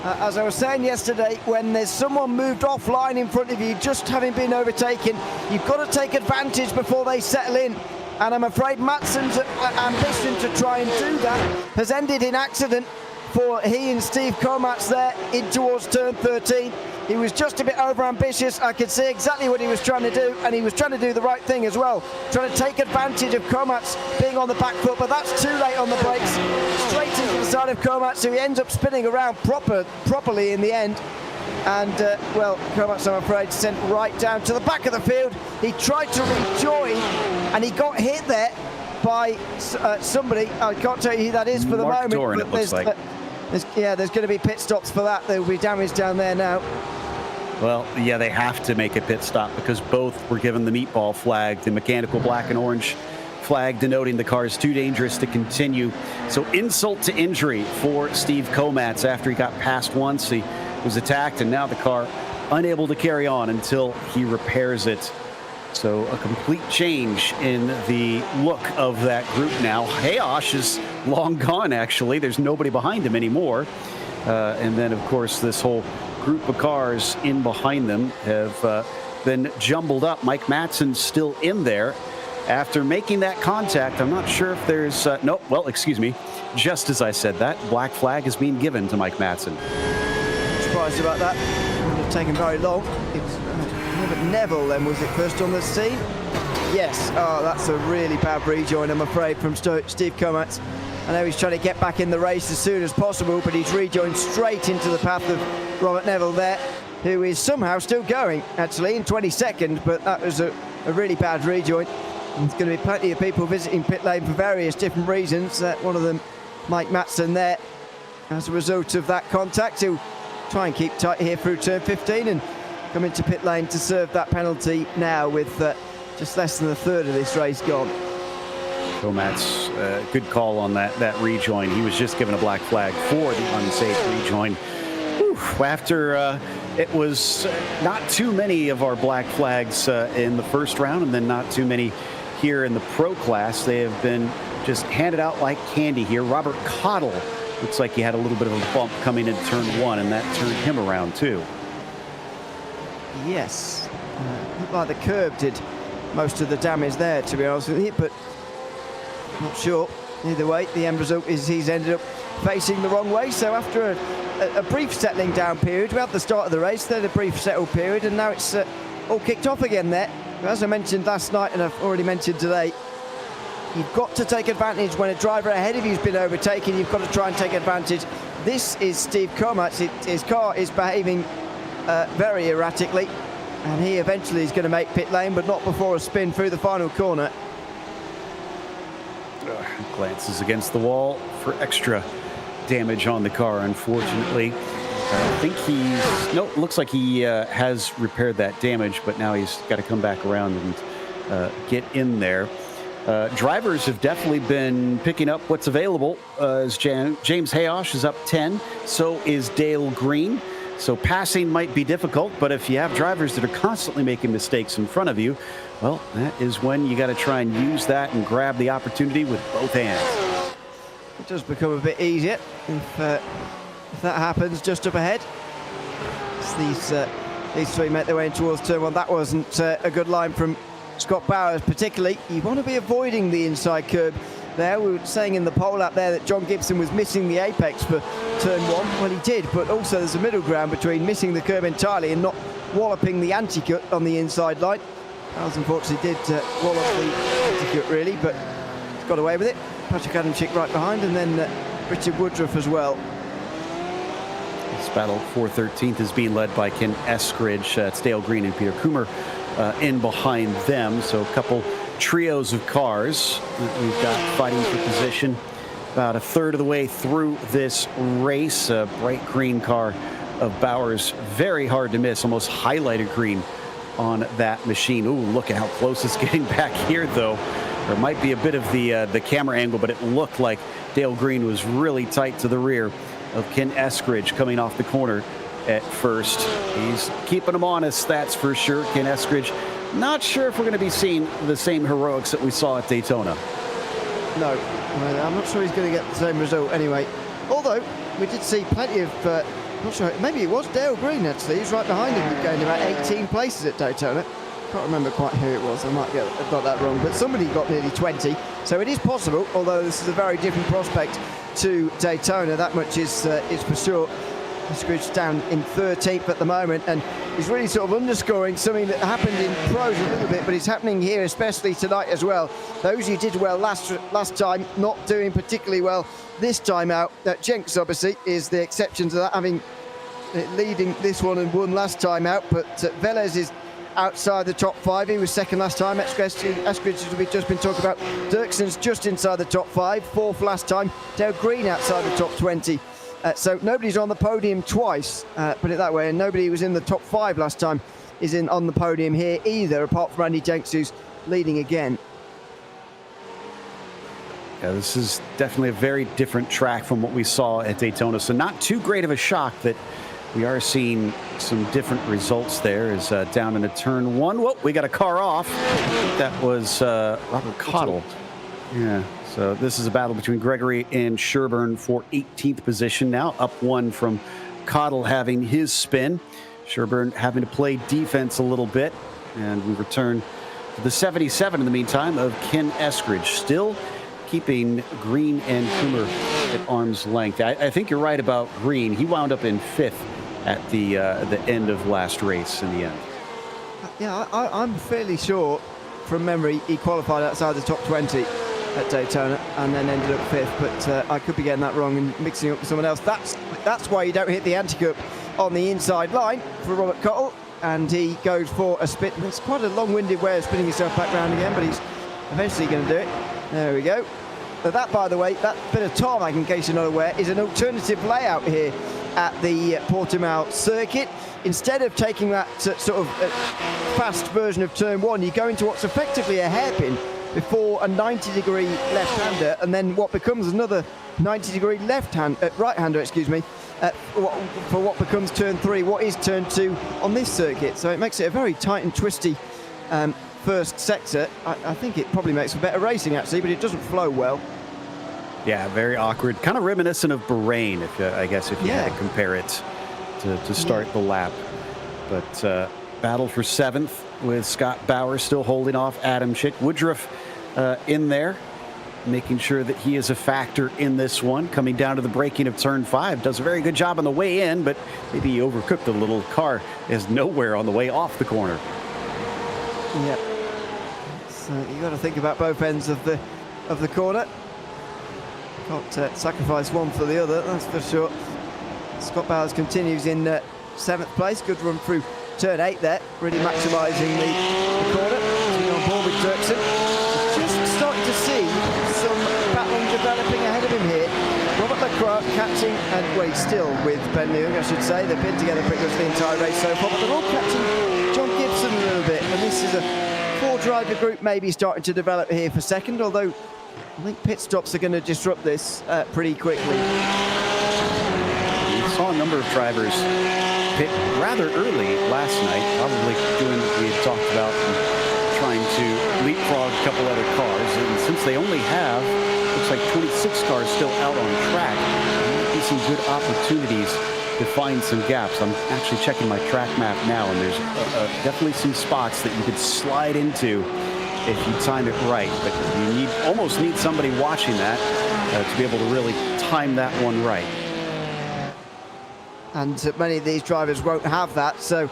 As I was saying yesterday, when there's someone moved offline in front of you, just having been overtaken, you've got to take advantage before they settle in. And I'm afraid Matsson's ambition to try and do that has ended in accident for he and Steve Komatz there in towards turn 13. He was just a bit over-ambitious. I could see exactly what he was trying to do, and he was trying to do the right thing as well, trying to take advantage of Komatz being on the back foot, but that's too late on the brakes. Straight into the side of Komatz, so he ends up spinning around properly in the end. And, well, Komatz, I'm afraid, sent right down to the back of the field. He tried to rejoin, and he got hit there by somebody. I can't tell you who that is for the moment. Doran, it looks like. There's going to be pit stops for that. There will be damage down there now. Well, yeah, they have to make a pit stop because both were given the meatball flag, the mechanical black and orange flag denoting the car is too dangerous to continue. So insult to injury for Steve Komatz after he got passed once. He was attacked, and now the car unable to carry on until he repairs it. So a complete change in the look of that group now. Hayosh is long gone, actually. There's nobody behind him anymore. And then, of course, this whole group of cars in behind them have been jumbled up. Mike Matsson's still in there. After making that contact, I'm not sure if there's... no, well, excuse me. Just as I said that, black flag is being given to Mike Mattson. Surprised about that. Wouldn't have taken very long. It's Neville then, was it first on the scene? Yes. Oh, that's a really bad rejoin, I'm afraid, from Steve Komatz. I know he's trying to get back in the race as soon as possible, but he's rejoined straight into the path of Robert Neville there, who is somehow still going, actually, in 22nd, but that was a really bad rejoin. There's going to be plenty of people visiting pit lane for various different reasons. One of them, Mike Mattson there, as a result of that contact. He'll try and keep tight here through turn 15 and come into pit lane to serve that penalty now with just less than a third of this race gone. Komatz, good call on that rejoin. He was just given a black flag for the unsafe rejoin. Whew, after it was not too many of our black flags in the first round, and then not too many here in the pro class. They have been just handed out like candy here. Robert Cottle looks like he had a little bit of a bump coming into turn one, and that turned him around too. Yes, looked like the curb did most of the damage there, to be honest with you, but not sure. Either way, the end result is he's ended up facing the wrong way. So after a brief settling down period, we had the start of the race, then a brief settle period, and now it's all kicked off again there. As I mentioned last night, and I've already mentioned today, you've got to take advantage when a driver ahead of you's been overtaken. You've got to try and take advantage. This is Steve Komatz. His car is behaving very erratically, and he eventually is going to make pit lane, but not before a spin through the final corner. Glances against the wall for extra damage on the car, unfortunately. I think looks like he has repaired that damage, but now he's got to come back around and get in there. Drivers have definitely been picking up what's available. As James Hayosh is up 10, so is Dale Green. So passing might be difficult, but if you have drivers that are constantly making mistakes in front of you, well, that is when you got to try and use that and grab the opportunity with both hands. It does become a bit easier if that happens just up ahead. These three make their way in towards turn one. That wasn't a good line from Scott Bowers, particularly. You want to be avoiding the inside curb there. We were saying in the poll out there that John Gibson was missing the apex for turn one. Well, he did, but also there's a middle ground between missing the curb entirely and not walloping the anti-cut on the inside line. Bowers unfortunately did wallop the anti-cut really, but he's got away with it. Patrick Adamczyk right behind, and then Richard Woodruff as well. This battle for 13th is being led by Ken Eskridge. It's Dale Green and Peter Coomer in behind them. So a couple trios of cars that we've got fighting for position. About a third of the way through this race. A bright green car of Bowers. Very hard to miss. Almost highlighted green on that machine. Ooh, look at how close it's getting back here, though. There might be a bit of the camera angle, but it looked like Dale Green was really tight to the rear of Ken Eskridge coming off the corner. at first. He's keeping them honest, that's for sure. Ken Eskridge, not sure if we're going to be seeing the same heroics that we saw at Daytona. No, well, I'm not sure he's going to get the same result anyway. Although, we did see plenty of, not sure, maybe it was Dale Green actually. He's right behind him. He gained about 18 places at Daytona. Can't remember quite who it was. I might have got that wrong, but somebody got nearly 20. So it is possible, although this is a very different prospect to Daytona. That much is for sure. Eskridge down in 13th at the moment, and he's really sort of underscoring something that happened in pros a little bit, but it's happening here, especially tonight as well. Those who did well last time, not doing particularly well this time out. Jenks obviously is the exception to that, having leading this one and won last time out, but Velez is outside the top 5. He was second last time. Eskridge, as we've just been talking about. Dirksen's just inside the top 5, 4th last time. Dale Green outside the top 20. So nobody's on the podium twice, put it that way, and nobody was in the top 5 last time is on the podium here either, apart from Andy Jenks, who's leading again. Yeah, this is definitely a very different track from what we saw at Daytona, so not too great of a shock that we are seeing some different results there. Is down into turn 1. Whoa, we got a car off. That was Robert Cottle. Yeah. So this is a battle between Gregory and Sherburne for 18th position now, up 1 from Cottle having his spin. Sherburne having to play defense a little bit. And we return to the 77 in the meantime of Ken Eskridge, still keeping Green and Coomer at arm's length. I think you're right about Green. He wound up in 5th at the end of last race in the end. Yeah, I'm fairly sure from memory he qualified outside the top 20 at Daytona and then ended up 5th, but I could be getting that wrong and mixing up with someone else. That's why you don't hit the anti-cup on the inside line for Robert Cottle, and he goes for a spin. It's quite a long-winded way of spinning himself back round again, but he's eventually going to do it. There we go. But that, by the way, that bit of tarmac, in case you're not aware, is an alternative layout here at the Portimao circuit. Instead of taking that sort of fast version of turn 1, you go into what's effectively a hairpin before a 90-degree left-hander, and then what becomes another 90-degree right-hander, for what becomes turn 3, what is turn 2 on this circuit. So it makes it a very tight and twisty first sector. I think it probably makes for better racing, actually, but it doesn't flow well. Yeah, very awkward. Kind of reminiscent of Bahrain, I guess, if you had to compare it to start the lap. But battle for 7th with Scott Bauer still holding off Adam Schick. Woodruff in there, making sure that he is a factor in this one. Coming down to the braking of turn 5. Does a very good job on the way in, but maybe he overcooked a little. Car is nowhere on the way off the corner. Yeah. So you got to think about both ends of the corner. Can't sacrifice one for the other, that's for sure. Scott Bowers continues in 7th place. Good run through turn 8 there, really maximising the corner. He's on board with Dirksen. Just starting to see some battling developing ahead of him here. Robert Leclerc catching, and still with Ben Leung, I should say. They've been together pretty much the entire race so far, but they're all catching John Gibson a little bit, and this is a 4-driver group maybe starting to develop here for second, although I think pit stops are going to disrupt this pretty quickly. We saw a number of drivers pit rather early last night, probably doing what we had talked about and trying to leapfrog a couple other cars. And since they only have, looks like 26 cars still out on track, there might be some good opportunities to find some gaps. I'm actually checking my track map now, and there's definitely some spots that you could slide into if you time it right, but you almost need somebody watching that to be able to really time that one right. And many of these drivers won't have that, so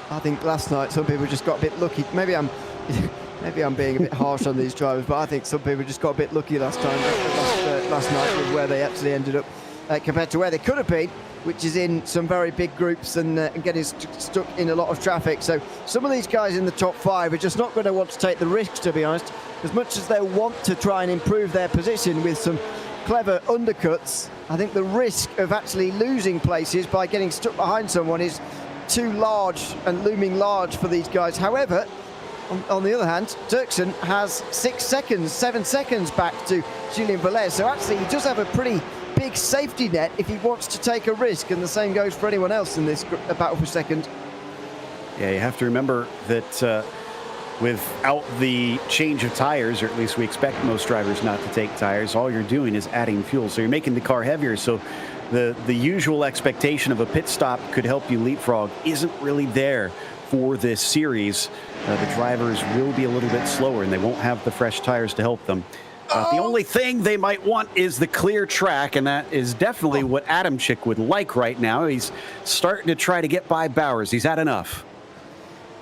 I think last night some people just got a bit lucky. Maybe I'm being a bit harsh on these drivers, but I think some people just got a bit lucky last night with where they actually ended up compared to where they could have been, which is in some very big groups and getting stuck in a lot of traffic. So some of these guys in the top 5 are just not going to want to take the risks, to be honest. As much as they want to try and improve their position with some clever undercuts, I think the risk of actually losing places by getting stuck behind someone is too large and looming large for these guys. However, on the other hand, Dirksen has 7 seconds back to Julien Velez, so actually he does have a pretty big safety net if he wants to take a risk, and the same goes for anyone else in this battle for second. Yeah, you have to remember that without the change of tires, or at least we expect most drivers not to take tires, all you're doing is adding fuel. So you're making the car heavier. So the usual expectation of a pit stop could help you leapfrog isn't really there for this series. The drivers will be a little bit slower, and they won't have the fresh tires to help them. The only thing they might want is the clear track, and that is definitely what Adamczyk would like right now. He's starting to try to get by Bowers. He's had enough.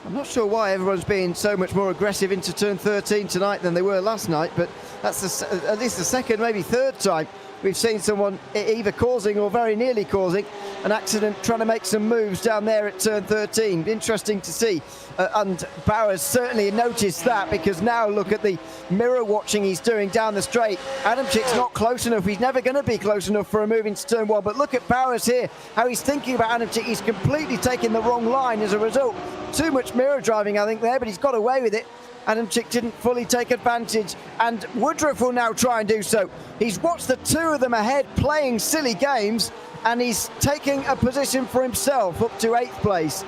I'm not sure why everyone's being so much more aggressive into turn 13 tonight than they were last night, but that's at least the second, maybe third time we've seen someone either causing or very nearly causing an accident trying to make some moves down there at turn 13. Interesting to see. And Bowers certainly noticed that, because now look at the mirror watching he's doing down the straight. Adamczyk's not close enough. He's never going to be close enough for a move into turn 1. But look at Bowers here, how he's thinking about Adamczyk. He's completely taken the wrong line as a result. Too much mirror driving, I think, there, but he's got away with it. Adamczyk didn't fully take advantage, and Woodruff will now try and do so. He's watched the two of them ahead playing silly games, and he's taking a position for himself up to 8th place.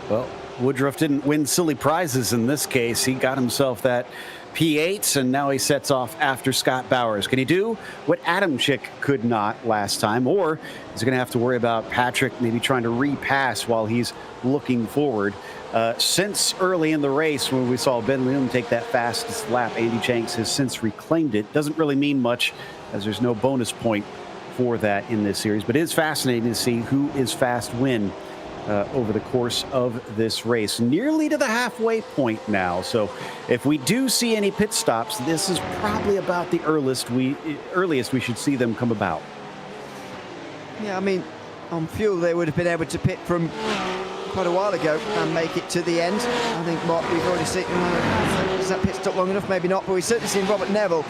Well, Woodruff didn't win silly prizes in this case. He got himself that P8, and now he sets off after Scott Bowers. Can he do what Adamczyk could not last time, or is he going to have to worry about Patrick maybe trying to repass while he's looking forward? Since early in the race, when we saw Ben Leum take that fastest lap, Andy Jenks has since reclaimed it. Doesn't really mean much, as there's no bonus point for that in this series, but it is fascinating to see who is fast win over the course of this race. Nearly to the halfway point now, so if we do see any pit stops, this is probably about the earliest we should see them come about. Yeah, I mean, on fuel they would have been able to pit from quite a while ago and make it to the end. I think we've already seen, is that pit stop long enough? Maybe not, but we've certainly seen Robert Neville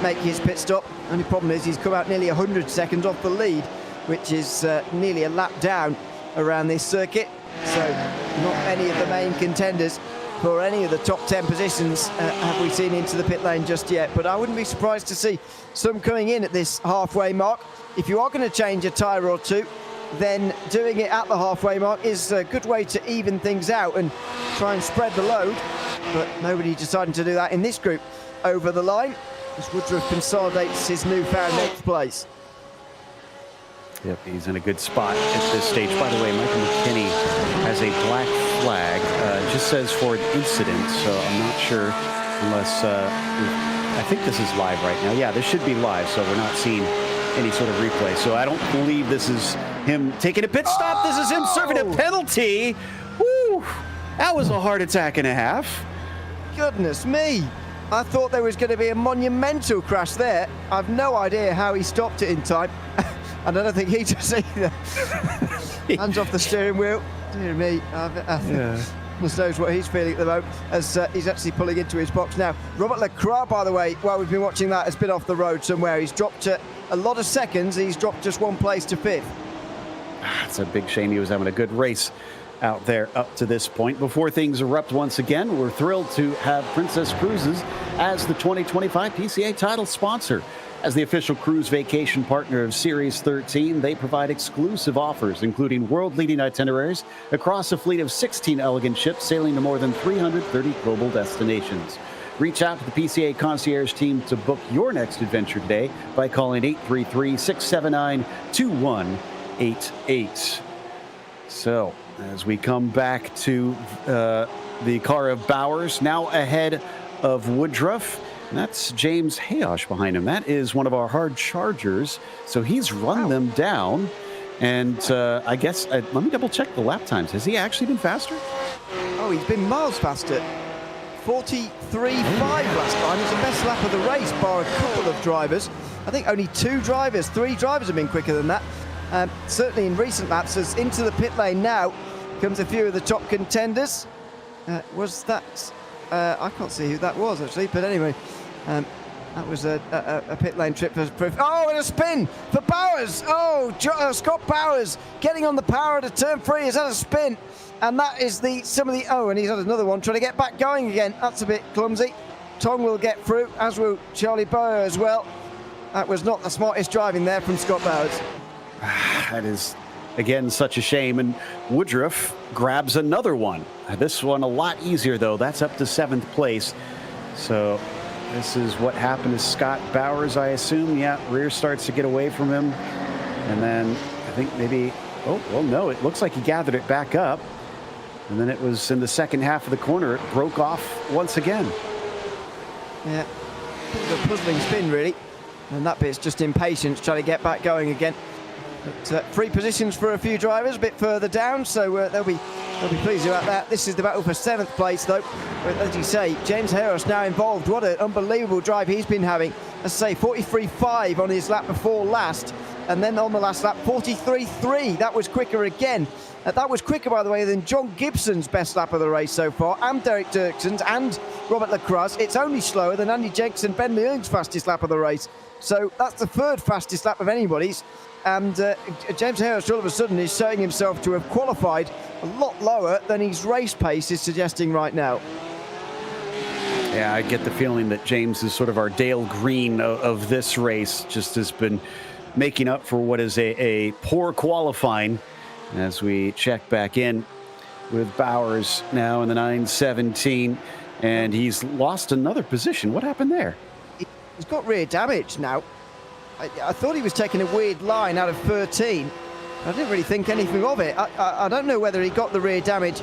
make his pit stop. Only problem is he's come out nearly 100 seconds off the lead, which is nearly a lap down around this circuit. So not any of the main contenders for any of the top 10 positions have we seen into the pit lane just yet, but I wouldn't be surprised to see some coming in at this halfway mark. If you are going to change a tyre or two, then doing it at the halfway mark is a good way to even things out and try and spread the load, but nobody deciding to do that in this group over the line as Woodruff consolidates his newfound 8th place. Yep, he's in a good spot at this stage. By the way, Michael McKinney has a black flag. Just says for an incident, so I'm not sure unless I think this is live right now. Yeah, this should be live, so we're not seeing any sort of replay. So I don't believe this is him taking a pit stop. This is him serving a penalty. Woo! That was a heart attack and a half. Goodness me. I thought there was going to be a monumental crash there. I've no idea how he stopped it in time. And I don't think he does either. Hands off the steering wheel. Dear me. Goodness knows what he's feeling at the moment as he's actually pulling into his box now. Robert Leclerc, by the way, while we've been watching that, has been off the road somewhere. He's dropped a lot of seconds. He's dropped just one place to 5th. It's a big shame. He was having a good race out there up to this point. Before things erupt once again, we're thrilled to have Princess Cruises as the 2025 PCA title sponsor. As the official cruise vacation partner of Series 13, they provide exclusive offers, including world-leading itineraries across a fleet of 16 elegant ships sailing to more than 330 global destinations. Reach out to the PCA concierge team to book your next adventure today by calling 833-679-2188. So, as we come back to the car of Bowers, now ahead of Woodruff. And that's James Hayosh behind him. That is one of our hard chargers. So he's run them down. And I guess, let me double check the lap times. Has he actually been faster? Oh, he's been miles faster. 43.5 last time. It's the best lap of the race, bar a couple of drivers. I think only 3 drivers have been quicker than that. Certainly in recent laps, as into the pit lane now comes a few of the top contenders. Was that... I can't see who that was, actually, but anyway, that was a pit lane trip for proof. Oh, and a spin for Bowers. Oh, Scott Bowers getting on the power at turn 3 has had a spin, and that is and he's had another one trying to get back going again. That's a bit clumsy. Tong will get through, as will Charlie Boyer as well. That was not the smartest driving there from Scott Bowers. That is, again, such a shame. And Woodruff grabs another one. This one a lot easier, though. That's up to 7th place. So this is what happened to Scott Bowers, I assume. Yeah, rear starts to get away from him. And then I think maybe, oh, well, no, it looks like he gathered it back up. And then it was in the second half of the corner. It broke off once again. Yeah, a puzzling spin, really. And that bit's just impatience, trying to get back going again. But free positions for a few drivers a bit further down, so they'll be pleased about that. This is the battle for 7th place, though. But as you say, James Harris now involved. What an unbelievable drive he's been having. As I say, 43.5 on his lap before last. And then on the last lap, 43.3. That was quicker again. That was quicker, by the way, than John Gibson's best lap of the race so far, and Derek Dirkson's, and Robert Lacroix. It's only slower than Andy Jenks and Ben Leung's fastest lap of the race. So that's the 3rd fastest lap of anybody's. And James Harris all of a sudden is showing himself to have qualified a lot lower than his race pace is suggesting right now. Yeah, I get the feeling that James is sort of our Dale Green of this race, just has been making up for what is a poor qualifying. As we check back in with Bowers now in the 9:17, and he's lost another position. What happened there? He's got rear damage now. I thought he was taking a weird line out of 13. I didn't really think anything of it. I don't know whether he got the rear damage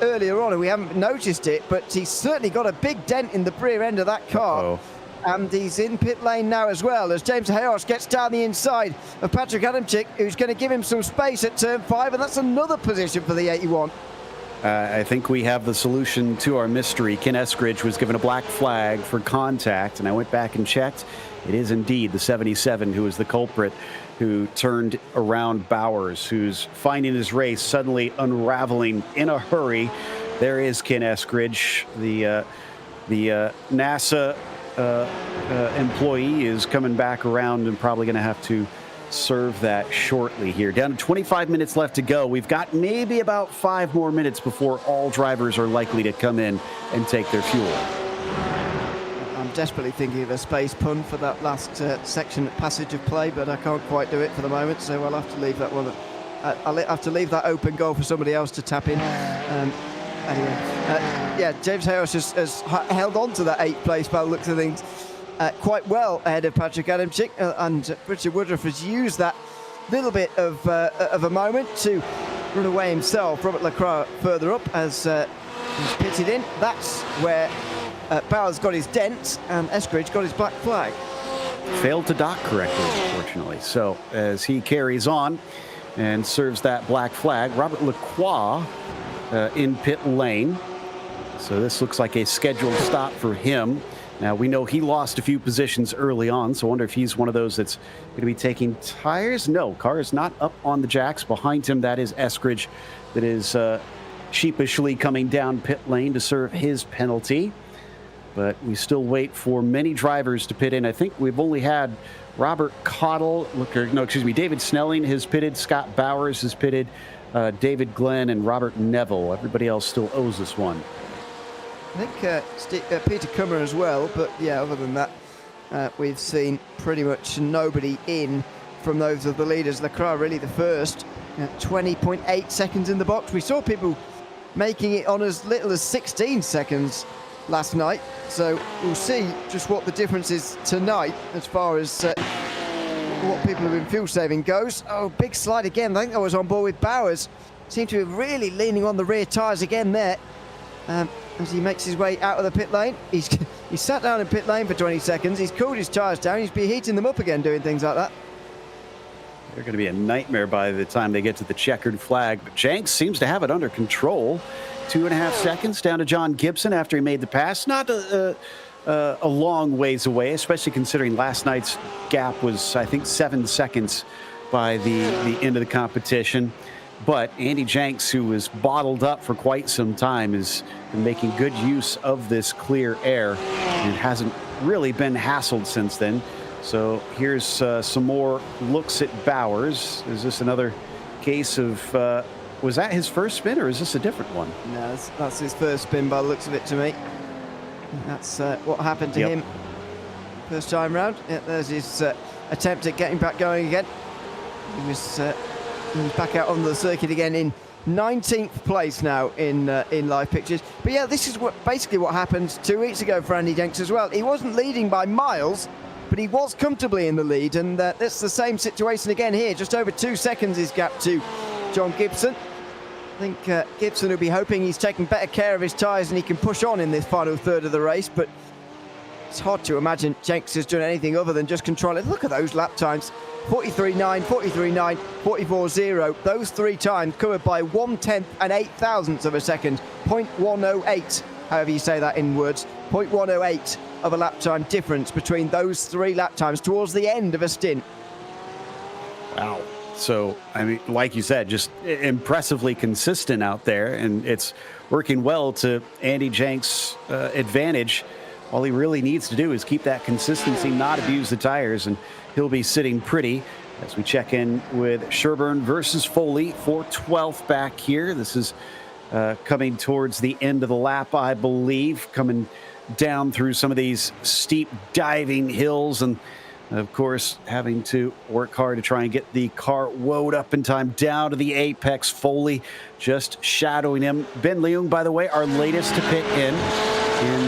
earlier on and we haven't noticed it, but he's certainly got a big dent in the rear end of that car. Uh-oh. And he's in pit lane now as well, as James Hayos gets down the inside of Patrick Adamczyk, who's going to give him some space at turn 5, and that's another position for the 81. I think we have the solution to our mystery. Ken Eskridge was given a black flag for contact, and I went back and checked. It is indeed the 77 who is the culprit, who turned around Bowers, who's finding his race suddenly unraveling in a hurry. There is Ken Eskridge, the NASA employee is coming back around and probably going to have to serve that shortly here. Down to 25 minutes left to go. We've got maybe about 5 more minutes before all drivers are likely to come in and take their fuel. I'm desperately thinking of a space pun for that last section passage of play, but I can't quite do it for the moment, so I'll have to leave that one. I'll have to leave that open goal for somebody else to tap in. Anyway, yeah, James Harris has held on to that 8th place by the looks of things quite well ahead of Patrick Adamczyk, and Richard Woodruff has used that little bit of a moment to run away himself. Robert Lacroix further up as he's pitted in. That's where Bowers got his dent and Eskridge got his black flag. Failed to dock correctly, unfortunately. So as he carries on and serves that black flag, Robert Lacroix in pit lane. So this looks like a scheduled stop for him. Now, we know he lost a few positions early on, so I wonder if he's one of those that's going to be taking tires. No, car is not up on the jacks. Behind him, that is Eskridge, that is sheepishly coming down pit lane to serve his penalty. But we still wait for many drivers to pit in. I think we've only had Robert Cottle, David Snelling has pitted, Scott Bowers has pitted, David Glenn and Robert Neville. Everybody else still owes us one. I think Peter Kummer as well, but yeah, other than that, we've seen pretty much nobody in from those of the leaders. Lacroix really the first, 20.8 seconds in the box. We saw people making it on as little as 16 seconds last night, so we'll see just what the difference is tonight as far as what people have been fuel saving goes. Oh, big slide again. I think I was on board with Bowers. Seemed to be really leaning on the rear tyres again there. As he makes his way out of the pit lane. He's sat down in pit lane for 20 seconds. He's cooled his tyres down. He's been heating them up again, doing things like that. They're going to be a nightmare by the time they get to the checkered flag. But Jenks seems to have it under control. 2.5 seconds down to John Gibson after he made the pass. Not a long ways away, especially considering last night's gap was, I think, 7 seconds by the end of the competition. But Andy Jenks, who was bottled up for quite some time, has been making good use of this clear air and hasn't really been hassled since then. So here's some more looks at Bowers. Is this another case of, was that his first spin or is this a different one? No, that's his first spin by the looks of it to me. That's what happened to him. first time round. Yeah, there's his attempt at getting back going again. He was back out on the circuit again in 19th place now in live pictures. But yeah, this is basically what happened 2 weeks ago for Andy Jenks as well. He wasn't leading by miles, but he was comfortably in the lead, and that's the same situation again here. Just over 2 seconds is gap to John Gibson. I think Gibson will be hoping he's taking better care of his tyres and he can push on in this final third of the race, but it's hard to imagine Jenks has done anything other than just control it. Look at those lap times. 43.9, 43.9, 44.0. Those 3 times covered by 1/10 and 8 thousandths of a second. 0.108, however you say that in words. 0.108 of a lap time difference between those 3 lap times towards the end of a stint. Wow. So, I mean, like you said, just impressively consistent out there, and it's working well to Andy Jenks' advantage. All he really needs to do is keep that consistency, not abuse the tires, and he'll be sitting pretty as we check in with Sherburne versus Foley for 12th back here. This is coming towards the end of the lap, I believe, coming down through some of these steep diving hills, and of course, having to work hard to try and get the car woed up in time down to the apex. Foley just shadowing him. Ben Leung, by the way, our latest to pit in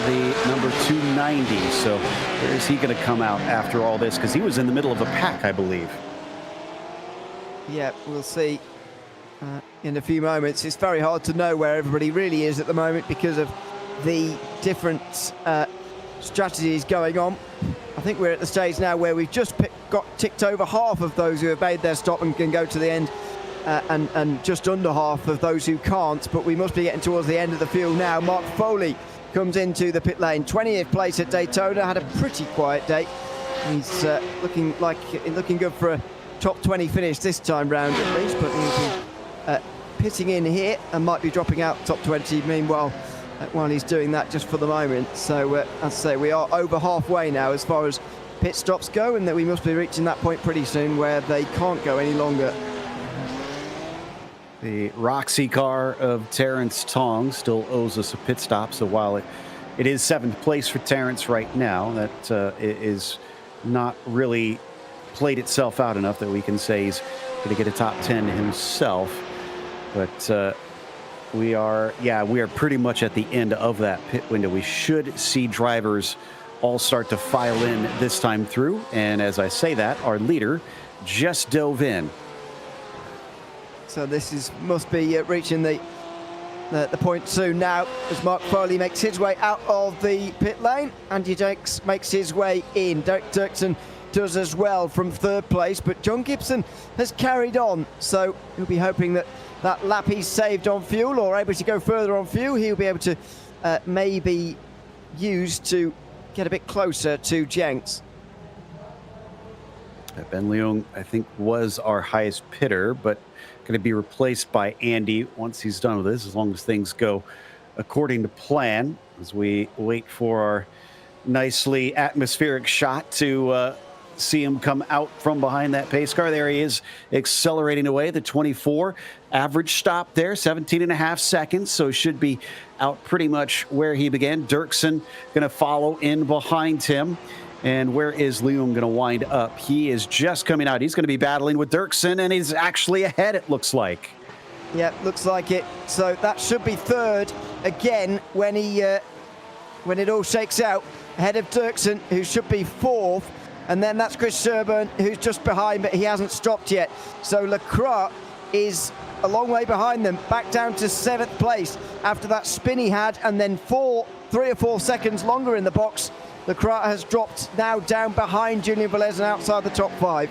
the number 290. So where is he going to come out after all this? Because he was in the middle of a pack, I believe. Yeah, we'll see in a few moments. It's very hard to know where everybody really is at the moment because of the different strategies going on. I think we're at the stage now where we've just got ticked over half of those who have made their stop and can go to the end, and just under half of those who can't, but we must be getting towards the end of the field now. Mark Foley comes into the pit lane, 20th place at Daytona, had a pretty quiet day. He's looking good for a top 20 finish this time round at least, but he'll be pitting in here and might be dropping out top 20 meanwhile while he's doing that just for the moment. So as I say, we are over halfway now as far as pit stops go, and that we must be reaching that point pretty soon where they can't go any longer. The Roxy car of Terrence Tong still owes us a pit stop, so while it is 7th place for Terrence right now, that is not really played itself out enough that we can say he's going to get a top 10 himself. But we are pretty much at the end of that pit window. We should see drivers all start to file in this time through. And as I say that, our leader just dove in. So this must be reaching the point soon now as Mark Foley makes his way out of the pit lane. Andy Jenks makes his way in. Derek Dirksen does as well from 3rd place, but John Gibson has carried on, so he'll be hoping that lap he's saved on fuel, or able to go further on fuel, he'll be able to maybe use to get a bit closer to Jenks. Ben Leung, I think, was our highest pitter, but going to be replaced by Andy once he's done with this, as long as things go according to plan, as we wait for our nicely atmospheric shot to see him come out from behind that pace car. There he is, accelerating away. The 24 average stop there, 17.5 seconds, so should be out pretty much where he began. Dirksen going to follow in behind him. And where is Leung going to wind up? He is just coming out. He's going to be battling with Dirksen, and he's actually ahead, it looks like. Yeah, looks like it. So that should be 3rd again when it all shakes out, ahead of Dirksen, who should be 4th. And then that's Chris Sherburne, who's just behind, but he hasn't stopped yet. So Leclerc is a long way behind them, back down to 7th place after that spin he had, and then 3 or 4 seconds longer in the box. Leclerc has dropped now down behind Julian Velez and outside the top 5.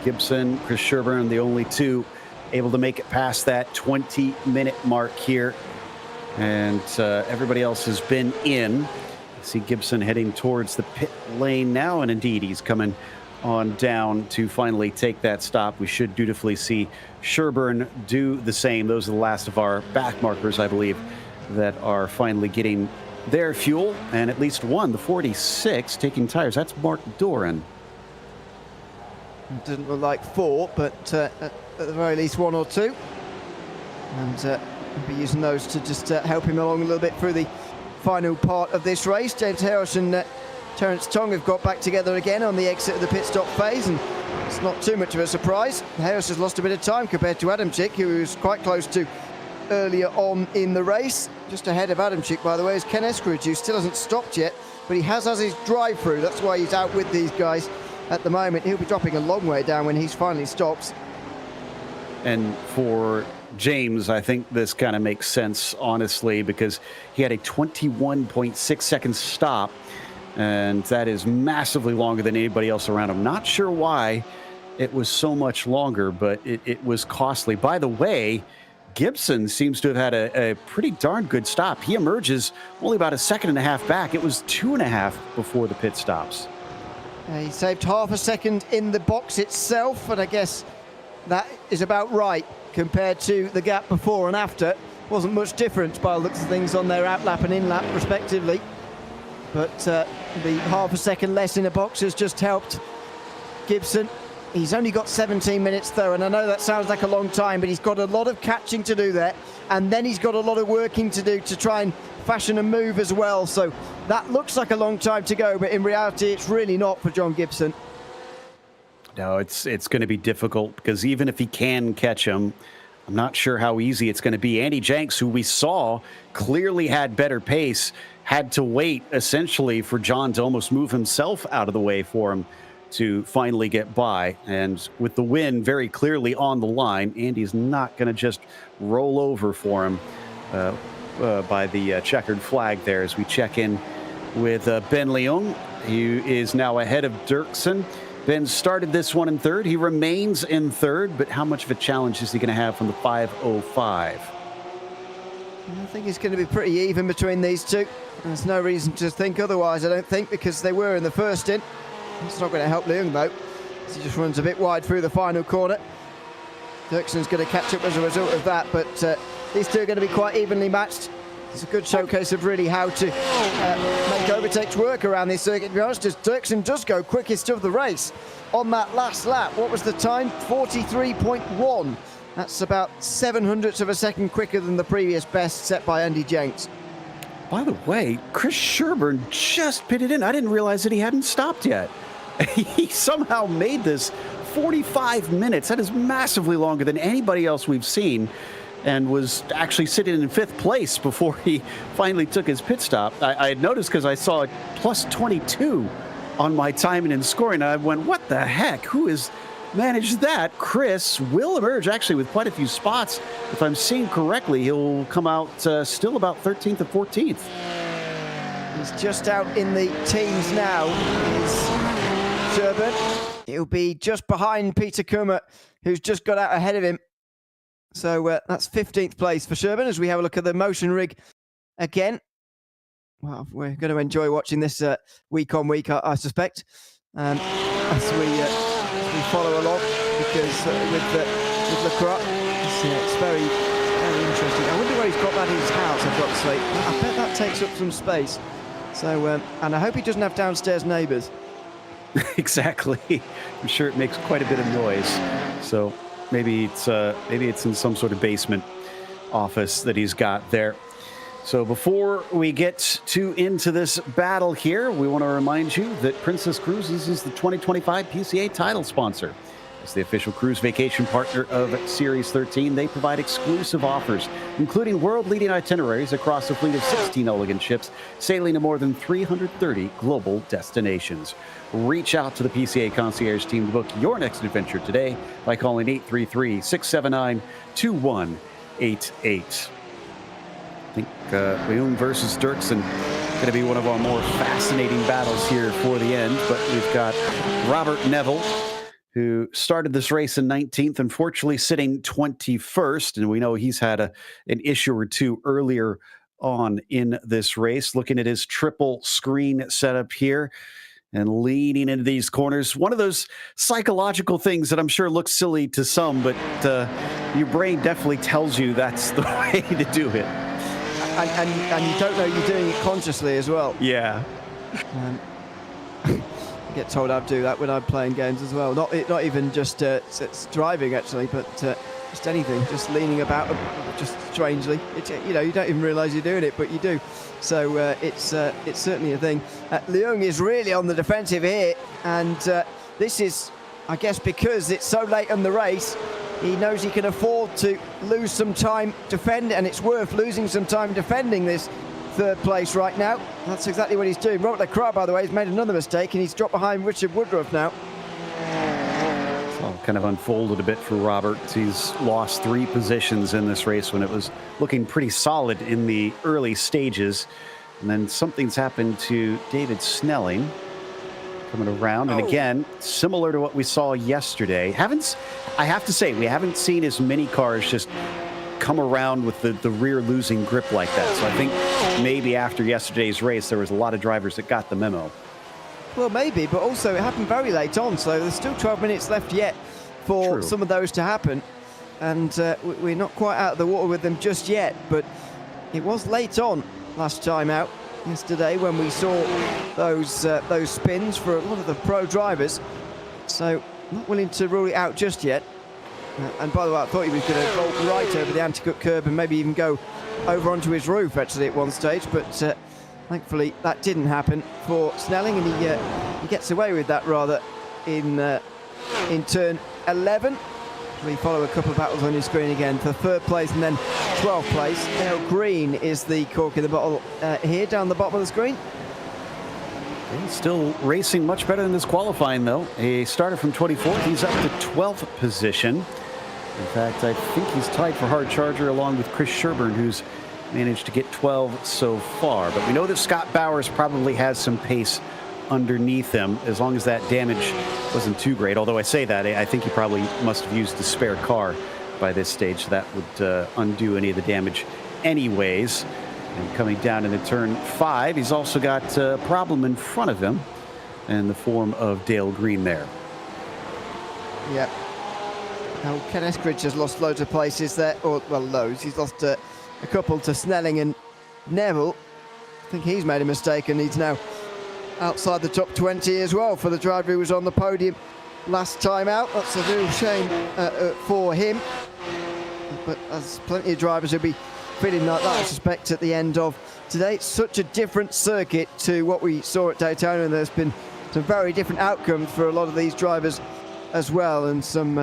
Gibson, Chris Sherburne, the only 2 able to make it past that 20-minute mark here. And everybody else has been in. See Gibson heading towards the pit lane now, and indeed he's coming on down to finally take that stop. We should dutifully see Sherburne do the same. Those are the last of our back markers, I believe, that are finally getting their fuel, and at least one, the 46, taking tires. That's Mark Doran. Doesn't look like 4, but at the very least 1 or 2. And we'll be using those to just help him along a little bit through the final part of this race. James Harris and Terence Tong have got back together again on the exit of the pit stop phase, and it's not too much of a surprise. Harris has lost a bit of time compared to Adamczyk, who was quite close to earlier on in the race. Just ahead of Adamczyk, by the way, is Ken Eskridge, who still hasn't stopped yet, but he has his drive-through. That's why he's out with these guys at the moment. He'll be dropping a long way down when he's finally stops. And for James, I think this kind of makes sense, honestly, because he had a 21.6 second stop, and that is massively longer than anybody else around him. Not sure why it was so much longer, but it was costly. By the way, Gibson seems to have had a pretty darn good stop. He emerges only about a second and a half back. It was 2.5 before the pit stops. He saved half a second in the box itself, and I guess that is about right compared to the gap before and after. Wasn't much difference by the looks of things on their outlap and in-lap respectively. But the half a second less in the box has just helped Gibson. He's only got 17 minutes though, and I know that sounds like a long time, but he's got a lot of catching to do there, and then he's got a lot of working to do to try and fashion a move as well. So that looks like a long time to go, but in reality it's really not for John Gibson. No, it's going to be difficult, because even if he can catch him, I'm not sure how easy it's going to be. Andy Jenks, who we saw clearly had better pace, had to wait essentially for John to almost move himself out of the way for him to finally get by. And with the win very clearly on the line, Andy's not going to just roll over for him by the checkered flag there as we check in with Ben Leung, who is now ahead of Dirksen. Ben started this one in third. He remains in third, but how much of a challenge is he going to have from the 5:05? I think it's going to be pretty even between these two. There's no reason to think otherwise, I don't think, because they were in the first stint. It's not going to help Leung, though, as he just runs a bit wide through the final corner. Dirksen's going to catch up as a result of that, but these two are going to be quite evenly matched. It's a good showcase of really how to make overtakes work around this circuit, to be honest, as Dirksen does go quickest of the race on that last lap. What was the time? 43.1. That's about 7/100 of a second quicker than the previous best set by Andy Jenks. By the way, Chris Sherburne just pitted in. I didn't realize that he hadn't stopped yet. He somehow made this 45 minutes. That is massively longer than anybody else we've seen, and was actually sitting in 5th place before he finally took his pit stop. I had noticed because I saw plus 22 on my timing and scoring. I went, what the heck? Who has managed that? Chris will emerge actually with quite a few spots. If I'm seeing correctly, he'll come out still about 13th or 14th. He's just out in the teens now, is Sherburne. He'll be just behind Peter Kummer, who's just got out ahead of him. So that's 15th place for Sherburne as we have a look at the motion rig again. Well, we're going to enjoy watching this week on week, I suspect, as we follow along, because with Lacroix, it's very, very interesting. I wonder where he's got that in his house, I've got to say. I bet that takes up some space. So, and I hope he doesn't have downstairs neighbours. Exactly. I'm sure it makes quite a bit of noise. So maybe it's in some sort of basement office that he's got there. So before we get into this battle here, we want to remind you that Princess Cruises is the 2025 PCA title sponsor. As the official cruise vacation partner of Series 13, they provide exclusive offers, including world-leading itineraries across a fleet of 16 elegant ships, sailing to more than 330 global destinations. Reach out to the PCA concierge team to book your next adventure today by calling 833-679-2188. I think Leung versus Dirksen going to be one of our more fascinating battles here for the end, but we've got Robert Neville, who started this race in 19th, unfortunately sitting 21st, and we know he's had an issue or two earlier on in this race. Looking at his triple screen setup here and leaning into these corners. One of those psychological things that I'm sure looks silly to some, but your brain definitely tells you that's the way to do it. And you don't know you're doing it consciously as well. Yeah. I get told I do that when I'm playing games as well. Not even just it's driving actually, but just anything, just leaning about, just strangely. You know, you don't even realise you're doing it, but you do. So it's certainly a thing. Leung is really on the defensive here, and this is, I guess, because it's so late in the race. He knows he can afford to lose some time defending, and it's worth losing some time defending this third place right now. That's exactly what he's doing. Robert Leclerc, by the way, has made another mistake, and he's dropped behind Richard Woodruff now. It's all kind of unfolded a bit for Robert. He's lost 3 positions in this race when it was looking pretty solid in the early stages. And then something's happened to David Snelling coming around. And again, similar to what we saw yesterday. I have to say, we haven't seen as many cars just come around with the rear losing grip like that. So I think maybe after yesterday's race, there was a lot of drivers that got the memo. Well, maybe, but also it happened very late on, so there's still 12 minutes left yet for some of those to happen. And we're not quite out of the water with them just yet, but it was late on last time out yesterday when we saw those spins for a lot of the pro drivers. So not willing to rule it out just yet. And by the way, I thought he was going to bolt right over the anti-cut curb and maybe even go over onto his roof actually at one stage, but thankfully that didn't happen for Snelling, and he gets away with that rather in turn 11. We follow a couple of battles on your screen again for 3rd place and then 12th place. Dale Green is the cork in the bottle here down the bottom of the screen. He's still racing much better than this qualifying, though. He started from 24th. He's up to 12th position. In fact, I think he's tied for hard charger along with Chris Sherburne, who's managed to get 12 so far. But we know that Scott Bowers probably has some pace underneath him, as long as that damage wasn't too great. Although I say that, I think he probably must have used the spare car by this stage, so that would undo any of the damage anyways. And coming down into turn 5, he's also got a problem in front of him in the form of Dale Green there. Yeah. Now, Ken Eskridge has lost loads of places there, or, well, loads. He's lost a couple to Snelling and Neville. I think he's made a mistake and he's now outside the top 20 as well for the driver who was on the podium last time out. That's a real shame for him. But there's plenty of drivers who'll be feeling like that, I suspect, at the end of today. It's such a different circuit to what we saw at Daytona, and there's been some very different outcomes for a lot of these drivers as well, and some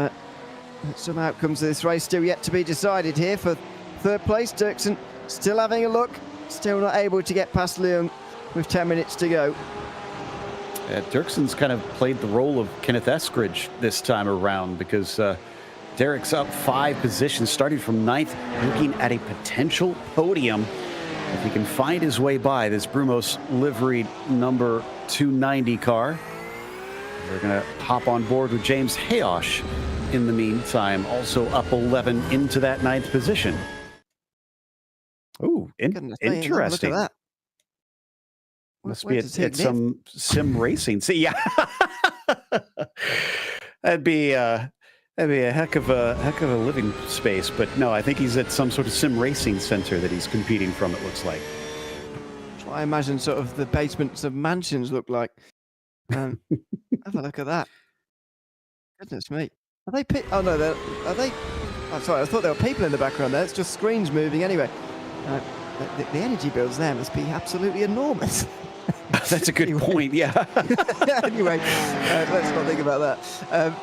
outcomes of this race still yet to be decided here. For 3rd place, Dirksen still having a look, still not able to get past Leung with 10 minutes to go. Yeah, Dirksen's kind of played the role of Kenneth Eskridge this time around, because Derek's up 5 positions, starting from 9th, looking at a potential podium if he can find his way by this Brumos liveried number 290 car. We're going to hop on board with James Hayosh in the meantime, also up 11 into that 9th position. Ooh, interesting. Look at that. Must be at some sim racing. See, yeah, that'd be a heck of a living space. But no, I think he's at some sort of sim racing center that he's competing from. It looks like. That's what I imagine sort of the basements of mansions look like. Have a look at that. Goodness me. Are they? Oh no, are they? I'm sorry. I thought there were people in the background there. It's just screens moving. Anyway, the energy bills there must be absolutely enormous. That's a good point. Yeah. Anyway, let's not think about that.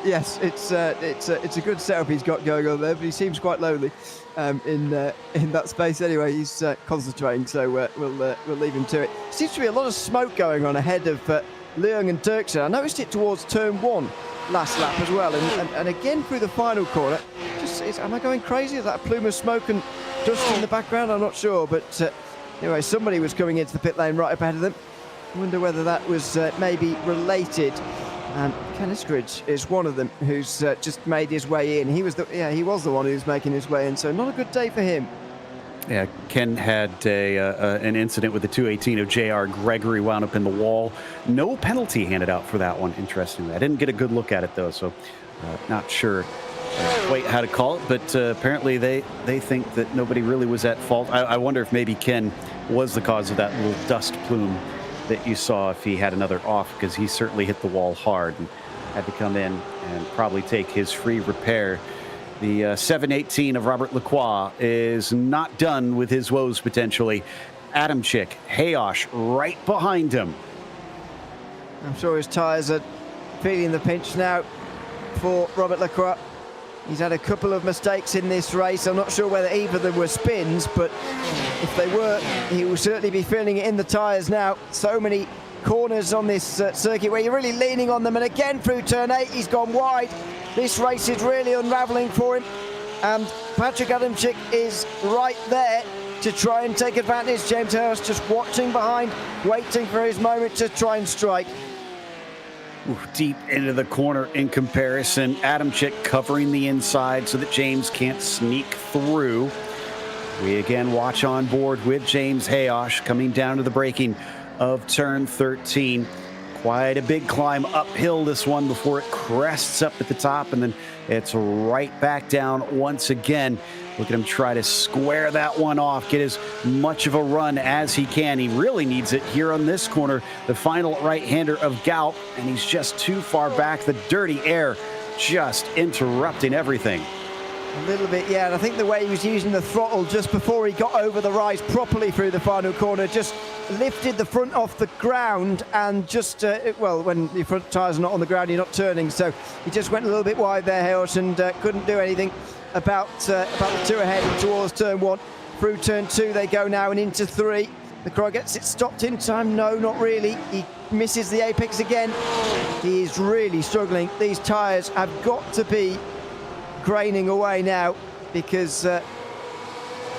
Yes, it's a good setup he's got going on there, but he seems quite lonely in that space. Anyway, he's concentrating, so we'll leave him to it. Seems to be a lot of smoke going on ahead of Leung and Dirksen. I noticed it towards turn 1 last lap as well, and again through the final corner. Am I going crazy? Is that a plume of smoke and dust in the background? I'm not sure, but anyway, somebody was coming into the pit lane right up ahead of them. I wonder whether that was maybe related. Ken Eskridge is one of them who's just made his way in. He was the one who was making his way in, so not a good day for him. Yeah, Ken had an incident with the 218 of J.R. Gregory, wound up in the wall. No penalty handed out for that one, interestingly. I didn't get a good look at it, though, so not sure quite how to call it. But apparently they think that nobody really was at fault. I wonder if maybe Ken was the cause of that little dust plume that you saw if he had another off, because he certainly hit the wall hard and had to come in and probably take his free repair The 718 of Robert Lacroix is not done with his woes potentially. Adamczyk, Hayosh right behind him. I'm sure his tyres are feeling the pinch now for Robert Lacroix. He's had a couple of mistakes in this race. I'm not sure whether either of them were spins, but if they were, he will certainly be feeling it in the tyres now. So many corners on this circuit where you're really leaning on them, and again through turn 8 he's gone wide. This race is really unravelling for him, and Patrick Adamczyk is right there to try and take advantage. James Harris just watching behind, waiting for his moment to try and strike. Deep into the corner in comparison. Adamczyk covering the inside so that James can't sneak through. We again watch on board with James Hayosh coming down to the braking of turn 13. Quite a big climb uphill, this one, before it crests up at the top, and then it's right back down once again. Look at him try to square that one off, get as much of a run as he can. He really needs it here on this corner, the final right-hander of Galp, and he's just too far back. The dirty air just interrupting everything. A little bit, yeah, and I think the way he was using the throttle just before he got over the rise properly through the final corner just lifted the front off the ground, and just, well, when your front tyres are not on the ground, you're not turning, so he just went a little bit wide there, Hayosh, and couldn't do anything about the two ahead towards turn 1. Through turn 2 they go now, and into 3. The Crow gets it stopped in time. No, not really. He misses the apex again. He is really struggling. These tyres have got to be graining away now, because the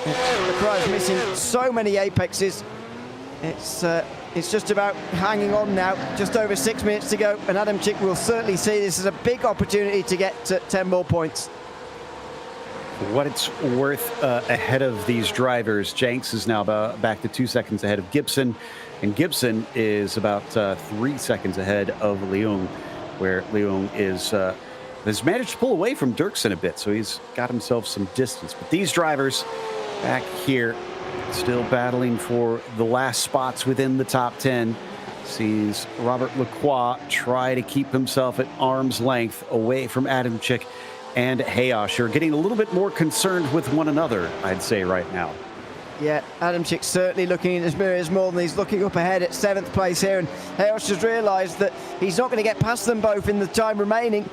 Crow is missing so many apexes. It's just about hanging on now. Just over 6 minutes to go, and Adamczyk will certainly see this as a big opportunity to get 10 more points. What it's worth ahead of these drivers, Jenks is now back to 2 seconds ahead of Gibson, and Gibson is about 3 seconds ahead of Leung, where Leung has managed to pull away from Dirksen a bit, so he's got himself some distance. But these drivers back here still battling for the last spots within the top 10. Sees Robert Lacroix try to keep himself at arm's length away from Adamczyk and Hayosh. Are getting a little bit more concerned with one another, I'd say, right now. Yeah, Adamczyk certainly looking in his mirrors more than he's looking up ahead at 7th place here, and Hayosh has realised that he's not going to get past them both in the time remaining.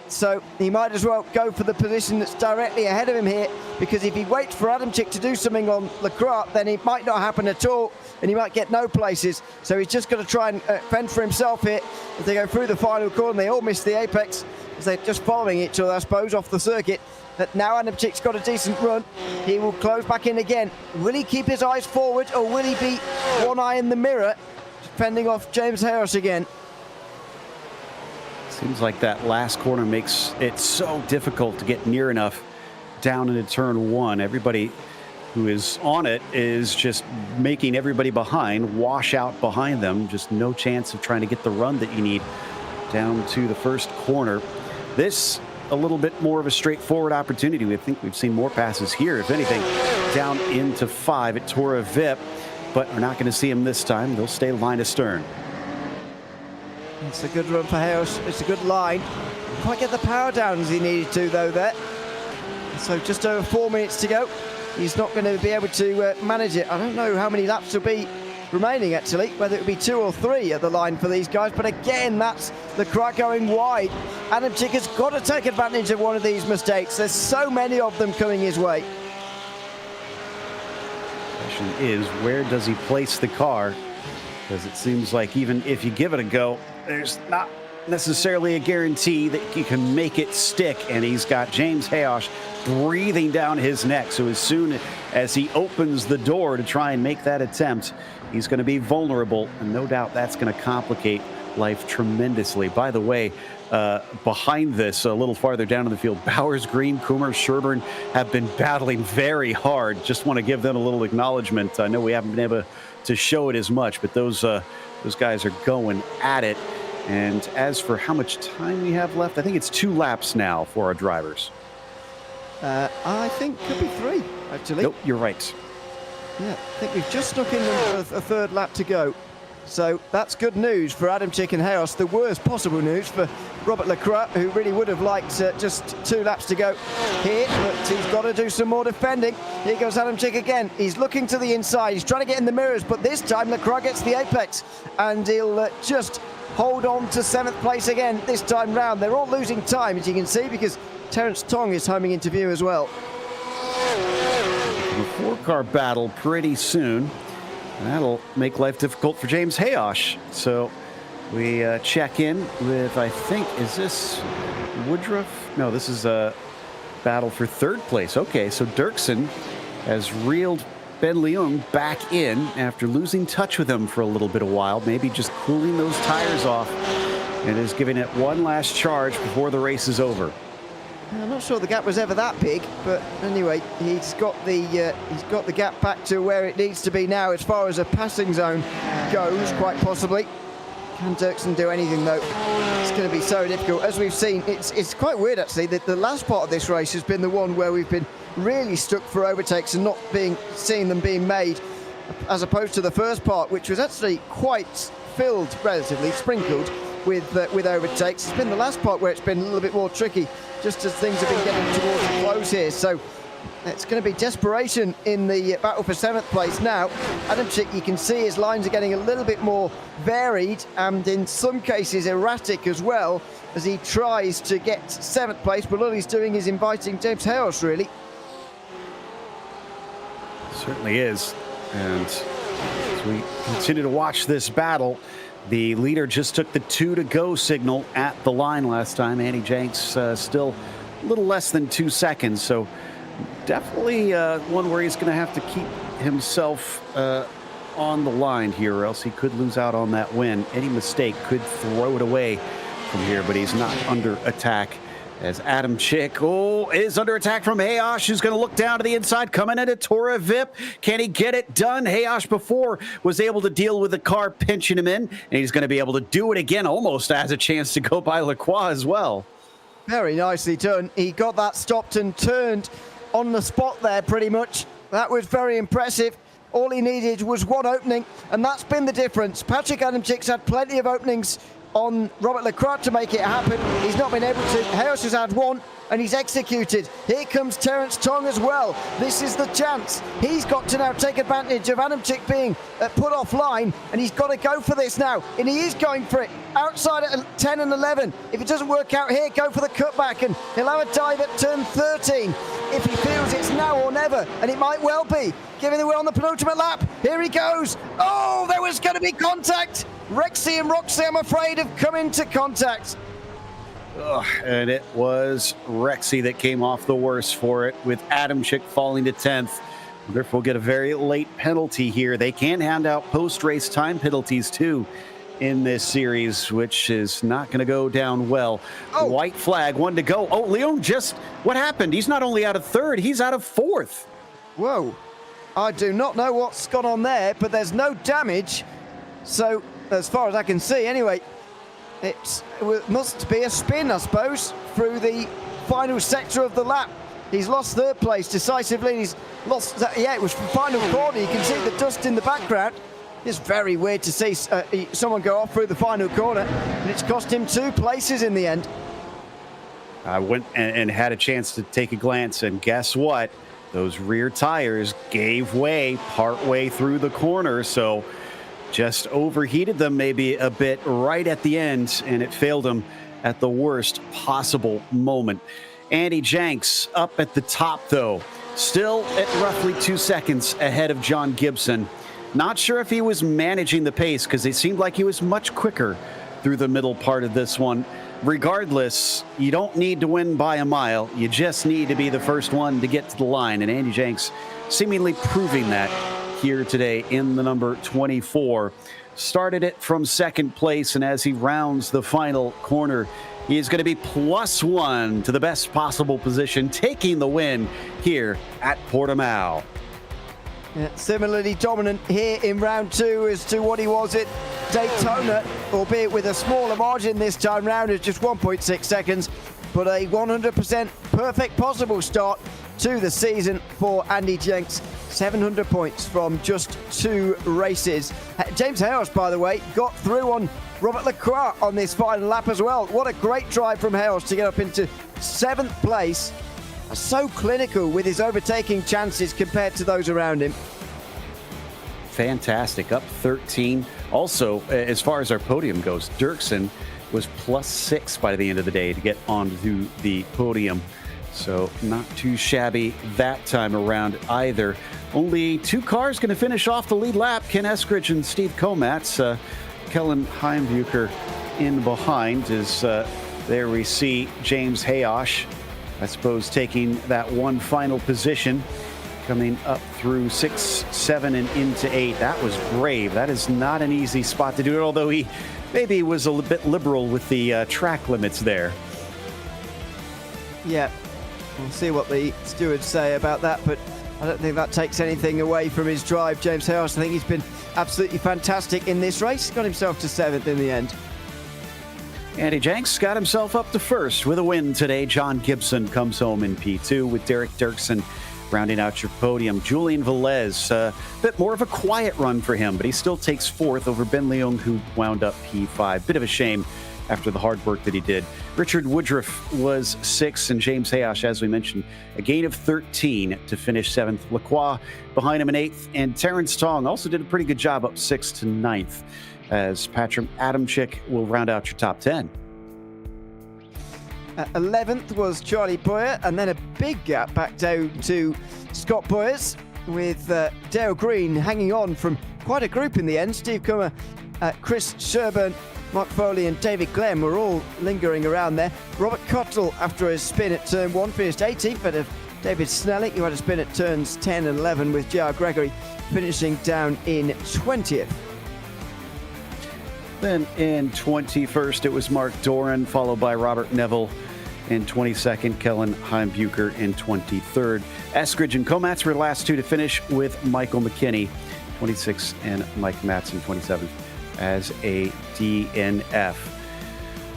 So he might as well go for the position that's directly ahead of him here, because if he waits for Adamczyk to do something on Lacroix, then it might not happen at all, and he might get no places. So he's just got to try and fend for himself here as they go through the final corner. They all miss the apex as they're just following each other, I suppose, off the circuit. But now Adamczyk's got a decent run. He will close back in again. Will he keep his eyes forward, or will he be one eye in the mirror, fending off James Harris again? Seems like that last corner makes it so difficult to get near enough down into turn 1. Everybody who is on it is just making everybody behind wash out behind them. Just no chance of trying to get the run that you need down to the first corner. This a little bit more of a straightforward opportunity. We think we've seen more passes here, if anything, down into 5 at Tora Vip, but we're not going to see him this time. They'll stay line astern. It's a good run for Hayosh. It's a good line. Didn't quite get the power down as he needed to, though, there. So just over 4 minutes to go. He's not going to be able to manage it. I don't know how many laps will be remaining, actually, whether it will be 2 or 3 at the line for these guys. But again, that's the crack going wide. Adamczyk has got to take advantage of one of these mistakes. There's so many of them coming his way. The question is, where does he place the car? Because it seems like even if you give it a go, there's not necessarily a guarantee that you can make it stick. And he's got James Hayosh breathing down his neck. So as soon as he opens the door to try and make that attempt, he's going to be vulnerable. And no doubt that's going to complicate life tremendously. By the way, behind this, a little farther down in the field, Bowers, Green, Coomer, Sherburne have been battling very hard. Just want to give them a little acknowledgement. I know we haven't been able to show it as much, but those guys are going at it. And as for how much time we have left, I think it's 2 laps now for our drivers. I think could be 3, actually. Nope, you're right. Yeah, I think we've just snuck in a 3rd lap to go. So that's good news for Adam Chick and Hayos. The worst possible news for Robert Leclerc, who really would have liked just 2 laps to go here, but he's got to do some more defending. Here goes Adam Chick again. He's looking to the inside. He's trying to get in the mirrors, but this time Leclerc gets the apex, and he'll just hold on to 7th place again this time round. They're all losing time, as you can see, because Terence Tong is homing into view as well. A 4-car battle pretty soon. That'll make life difficult for James Hayosh. So we check in with, I think, is this Woodruff? No, this is a battle for 3rd place. Okay, so Dirksen has reeled Ben Leung back in after losing touch with him for a little bit of while, maybe just cooling those tires off, and is giving it one last charge before the race is over. I'm not sure the gap was ever that big, but anyway, he's got the gap back to where it needs to be now as far as a passing zone goes, quite possibly. Can Dirksen do anything though? It's going to be so difficult. As we've seen, it's quite weird actually that the last part of this race has been the one where we've been really stuck for overtakes and not seeing them being made, as opposed to the first part, which was actually quite filled, relatively sprinkled with overtakes. It's been the last part where it's been a little bit more tricky, just as things have been getting towards the close here. So it's going to be desperation in the battle for 7th place now. Adam Chick, you can see his lines are getting a little bit more varied and in some cases erratic as well, as he tries to get 7th place, but all he's doing is inviting James Hayos, really. Certainly is. And as we continue to watch this battle, the leader just took the 2 to go signal at the line last time. Andy Jenks still a little less than 2 seconds. So definitely one where he's going to have to keep himself on the line here, or else he could lose out on that win. Any mistake could throw it away from here, but he's not under attack. As Adam Chick is under attack from Hayosh, who's going to look down to the inside, coming into Tora Vip. Can he get it done? Hayosh before was able to deal with the car pinching him in, and he's going to be able to do it again, almost has a chance to go by Lacroix as well. Very nicely done. He got that stopped and turned on the spot there pretty much. That was very impressive. All he needed was one opening, and that's been the difference. Patrick Adam Chick's had plenty of openings on Robert Leclerc to make it happen. He's not been able to. Hayos has had one, and he's executed. Here comes Terence Tong as well. This is the chance. He's got to now take advantage of Adam Chick being put offline, and he's got to go for this now. And he is going for it. Outside at 10 and 11. If it doesn't work out here, go for the cutback, and he'll have a dive at turn 13. If he feels it's now or never, and it might well be. Giving away on the penultimate lap. Here he goes. Oh, there was going to be contact. Rexy and Roxy, I'm afraid, have come into contact. And it was Rexy that came off the worst for it, with Adam Chick falling to 10th. Therefore, get a very late penalty here. They can hand out post-race time penalties, too, in this series, which is not going to go down well. White flag, 1 to go. Leon what happened? He's not only out of 3rd, he's out of 4th. Whoa. I do not know what's gone on there, but there's no damage. So, as far as I can see, anyway, it must be a spin, I suppose, through the final sector of the lap. He's lost 3rd place decisively. He's lost, it was from final corner. You can see the dust in the background. It's very weird to see someone go off through the final corner, and it's cost him 2 places in the end. I went and had a chance to take a glance, and guess what? Those rear tires gave way partway through the corner, so just overheated them maybe a bit right at the end, and it failed him at the worst possible moment. Andy Jenks up at the top, though, still at roughly 2 seconds ahead of John Gibson. Not sure if he was managing the pace, because it seemed like he was much quicker through the middle part of this one. Regardless, you don't need to win by a mile. You just need to be the first one to get to the line. And Andy Jenks seemingly proving that here today in the number 24. Started it from 2nd place, and as he rounds the final corner, he is going to be +1 to the best possible position, taking the win here at Portimao. Yeah, similarly dominant here in round 2 as to what he was at Daytona, albeit with a smaller margin this time round of just 1.6 seconds, but a 100% perfect possible start to the season for Andy Jenks. 700 points from just 2 races. James Hayes, by the way, got through on Robert Lacroix on this final lap as well. What a great drive from Hayes to get up into 7th place. So clinical with his overtaking chances compared to those around him. Fantastic, up 13. Also, as far as our podium goes, Dirksen was +6 by the end of the day to get onto the podium. So not too shabby that time around either. Only 2 cars going to finish off the lead lap. Ken Eskridge and Steve Komatz. Kellen Heimbucher in behind. As there we see James Hayosh, I suppose, taking that one final position, coming up through 6, 7, and into 8. That was brave. That is not an easy spot to do it, although he maybe was a bit liberal with the track limits there. Yeah, we'll see what the stewards say about that, but I don't think that takes anything away from his drive. James Harris, I think he's been absolutely fantastic in this race. Got himself to 7th in the end. Andy Jenks got himself up to 1st with a win today. John Gibson comes home in P2 with Derek Dirksen rounding out your podium. Julian Velez, a bit more of a quiet run for him, but he still takes 4th over Ben Leung, who wound up P5. Bit of a shame after the hard work that he did. Richard Woodruff was 6th, and James Hayosh, as we mentioned, a gain of 13 to finish 7th. Lacroix behind him in 8th, and Terrence Tong also did a pretty good job, up 6th to 9th, as Patrick Adamczyk will round out your top 10. 11th was Charlie Boyer, and then a big gap back down to Scott Boyers, with Dale Green hanging on from quite a group in the end. Steve Kummer, Chris Sherburn, Mark Foley and David Glenn were all lingering around there. Robert Cottle, after his spin at turn 1, finished 18th, but David Snellick, who had a spin at turns 10 and 11 with J.R. Gregory, finishing down in 20th. Then in 21st, it was Mark Doran, followed by Robert Neville in 22nd, Kellen Heimbucher in 23rd. Eskridge and Komatz were the last 2 to finish, with Michael McKinney, 26th, and Mike Matson, 27th, as a DNF.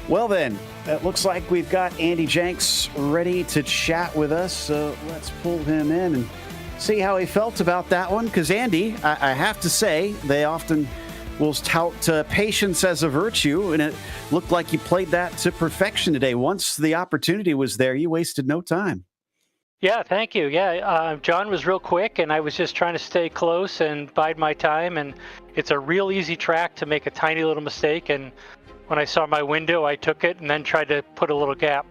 Well then, it looks like we've got Andy Jenks ready to chat with us, so let's pull him in and see how he felt about that one. Because Andy, I have to say, they often will tout patience as a virtue, and it looked like you played that to perfection today. Once the opportunity was there, you wasted no time. Yeah, thank you. Yeah, John was real quick, and I was just trying to stay close and bide my time, and it's a real easy track to make a tiny little mistake, and when I saw my window, I took it and then tried to put a little gap.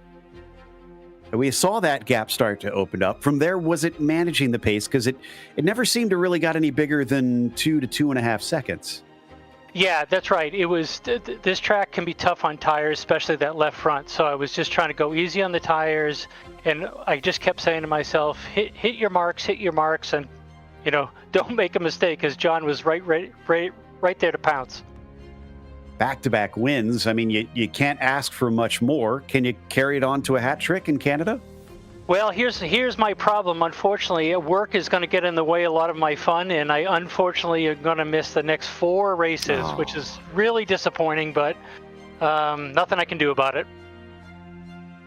We saw that gap start to open up. From there, was it managing the pace? Because it never seemed to really got any bigger than 2 to 2.5 seconds. Yeah, that's right. It was this track can be tough on tires, especially that left front. So I was just trying to go easy on the tires, and I just kept saying to myself, hit your marks, and don't make a mistake, because John was right there to pounce. Back-to-back wins. I mean, you can't ask for much more. Can you carry it on to a hat trick in Canada? Well, here's my problem. Unfortunately, work is going to get in the way a lot of my fun, and I unfortunately am going to miss the next 4 races, which is really disappointing, but nothing I can do about it.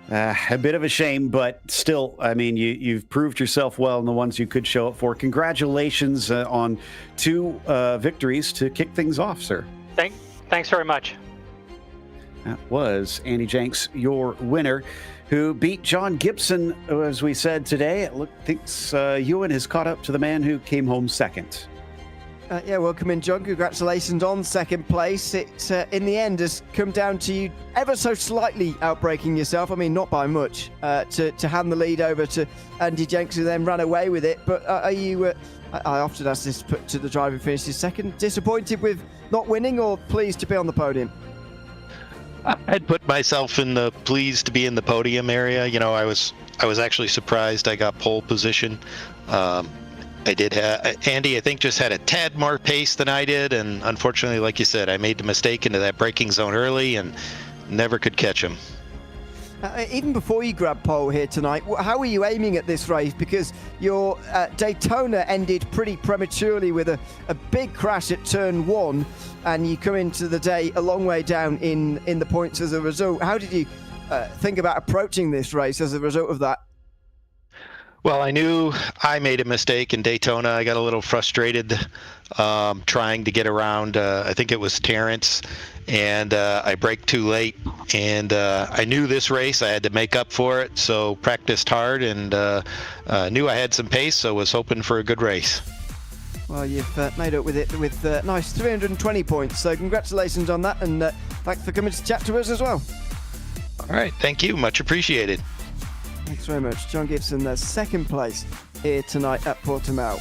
A bit of a shame, but still, I mean, you've proved yourself well in the ones you could show up for. Congratulations on 2 victories to kick things off, sir. Thanks very much. That was Andy Jenks, your winner, who beat John Gibson, as we said today. It thinks Ewan has caught up to the man who came home second. Yeah, welcome in, John. Congratulations on second place. It, in the end, has come down to you ever so slightly outbreaking yourself. I mean, not by much, to hand the lead over to Andy Jenks, who then ran away with it. But are you, I often ask this put to the driver who finishes second, disappointed with not winning or pleased to be on the podium? I'd put myself in the pleased to be in the podium area. I was actually surprised I got pole position. I did have Andy, I think, just had a tad more pace than I did, and unfortunately, like you said, I made the mistake into that braking zone early and never could catch him. Even before you grabbed pole here tonight, how were you aiming at this race? Because your Daytona ended pretty prematurely with a big crash at turn 1, and you come into the day a long way down in the points as a result. How did you think about approaching this race as a result of that? Well, I knew I made a mistake in Daytona. I got a little frustrated trying to get around, I think it was Terrence, and I braked too late. And I knew this race, I had to make up for it, so practiced hard and knew I had some pace, so was hoping for a good race. Well, you've made up with it with nice 320 points, so congratulations on that, and thanks for coming to chat to us as well. All right, thank you. Much appreciated. Thanks very much. John Gibson, second place here tonight at Portimao.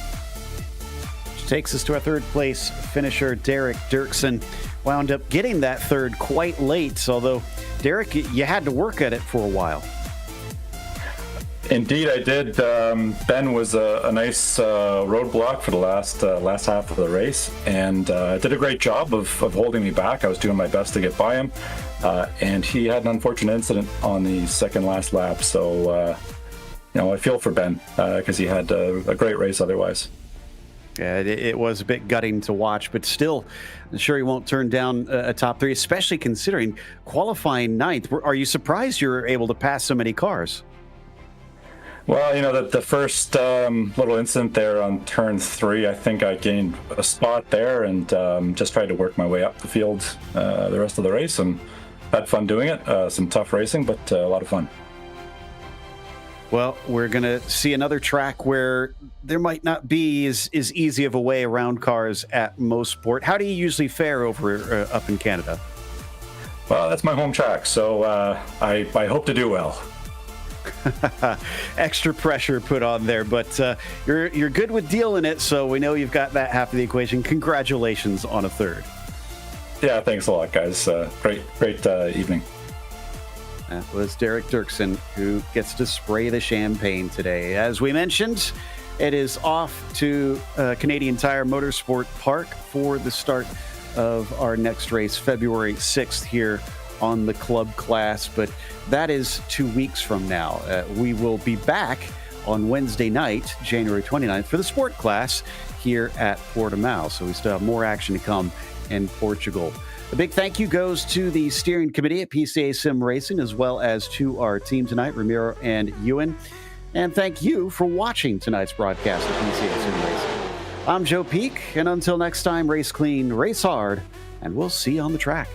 Which takes us to our third place finisher, Derek Dirksen. Wound up getting that third quite late, although, Derek, you had to work at it for a while. Indeed, I did. Ben was a nice roadblock for the last half of the race, and did a great job of holding me back. I was doing my best to get by him, and he had an unfortunate incident on the second last lap. So, I feel for Ben because he had a great race otherwise. Yeah, it was a bit gutting to watch, but still, I'm sure he won't turn down a top three, especially considering qualifying ninth. Are you surprised you were able to pass so many cars? Well, the first little incident there on turn 3, I think I gained a spot there and just tried to work my way up the field the rest of the race, and had fun doing it. Some tough racing, but a lot of fun. Well, we're going to see another track where there might not be as easy of a way around cars at Mosport. How do you usually fare over up in Canada? Well, that's my home track, so I hope to do well. Extra pressure put on there, but you're good with dealing it, so we know you've got that half of the equation. Congratulations on a third. Yeah, thanks a lot, guys. Great evening. That was Derek Dirksen, who gets to spray the champagne today. As we mentioned, it is off to Canadian Tire Motorsport Park for the start of our next race, February 6th here on the club class, but that is 2 weeks from now. We will be back on Wednesday night, January 29th, for the sport class here at Portimao. So we still have more action to come in Portugal. A big thank you goes to the steering committee at PCA Sim Racing, as well as to our team tonight, Ramiro and Ewan. And thank you for watching tonight's broadcast of PCA Sim Racing. I'm Joe Peak, and until next time, race clean, race hard, and we'll see you on the track.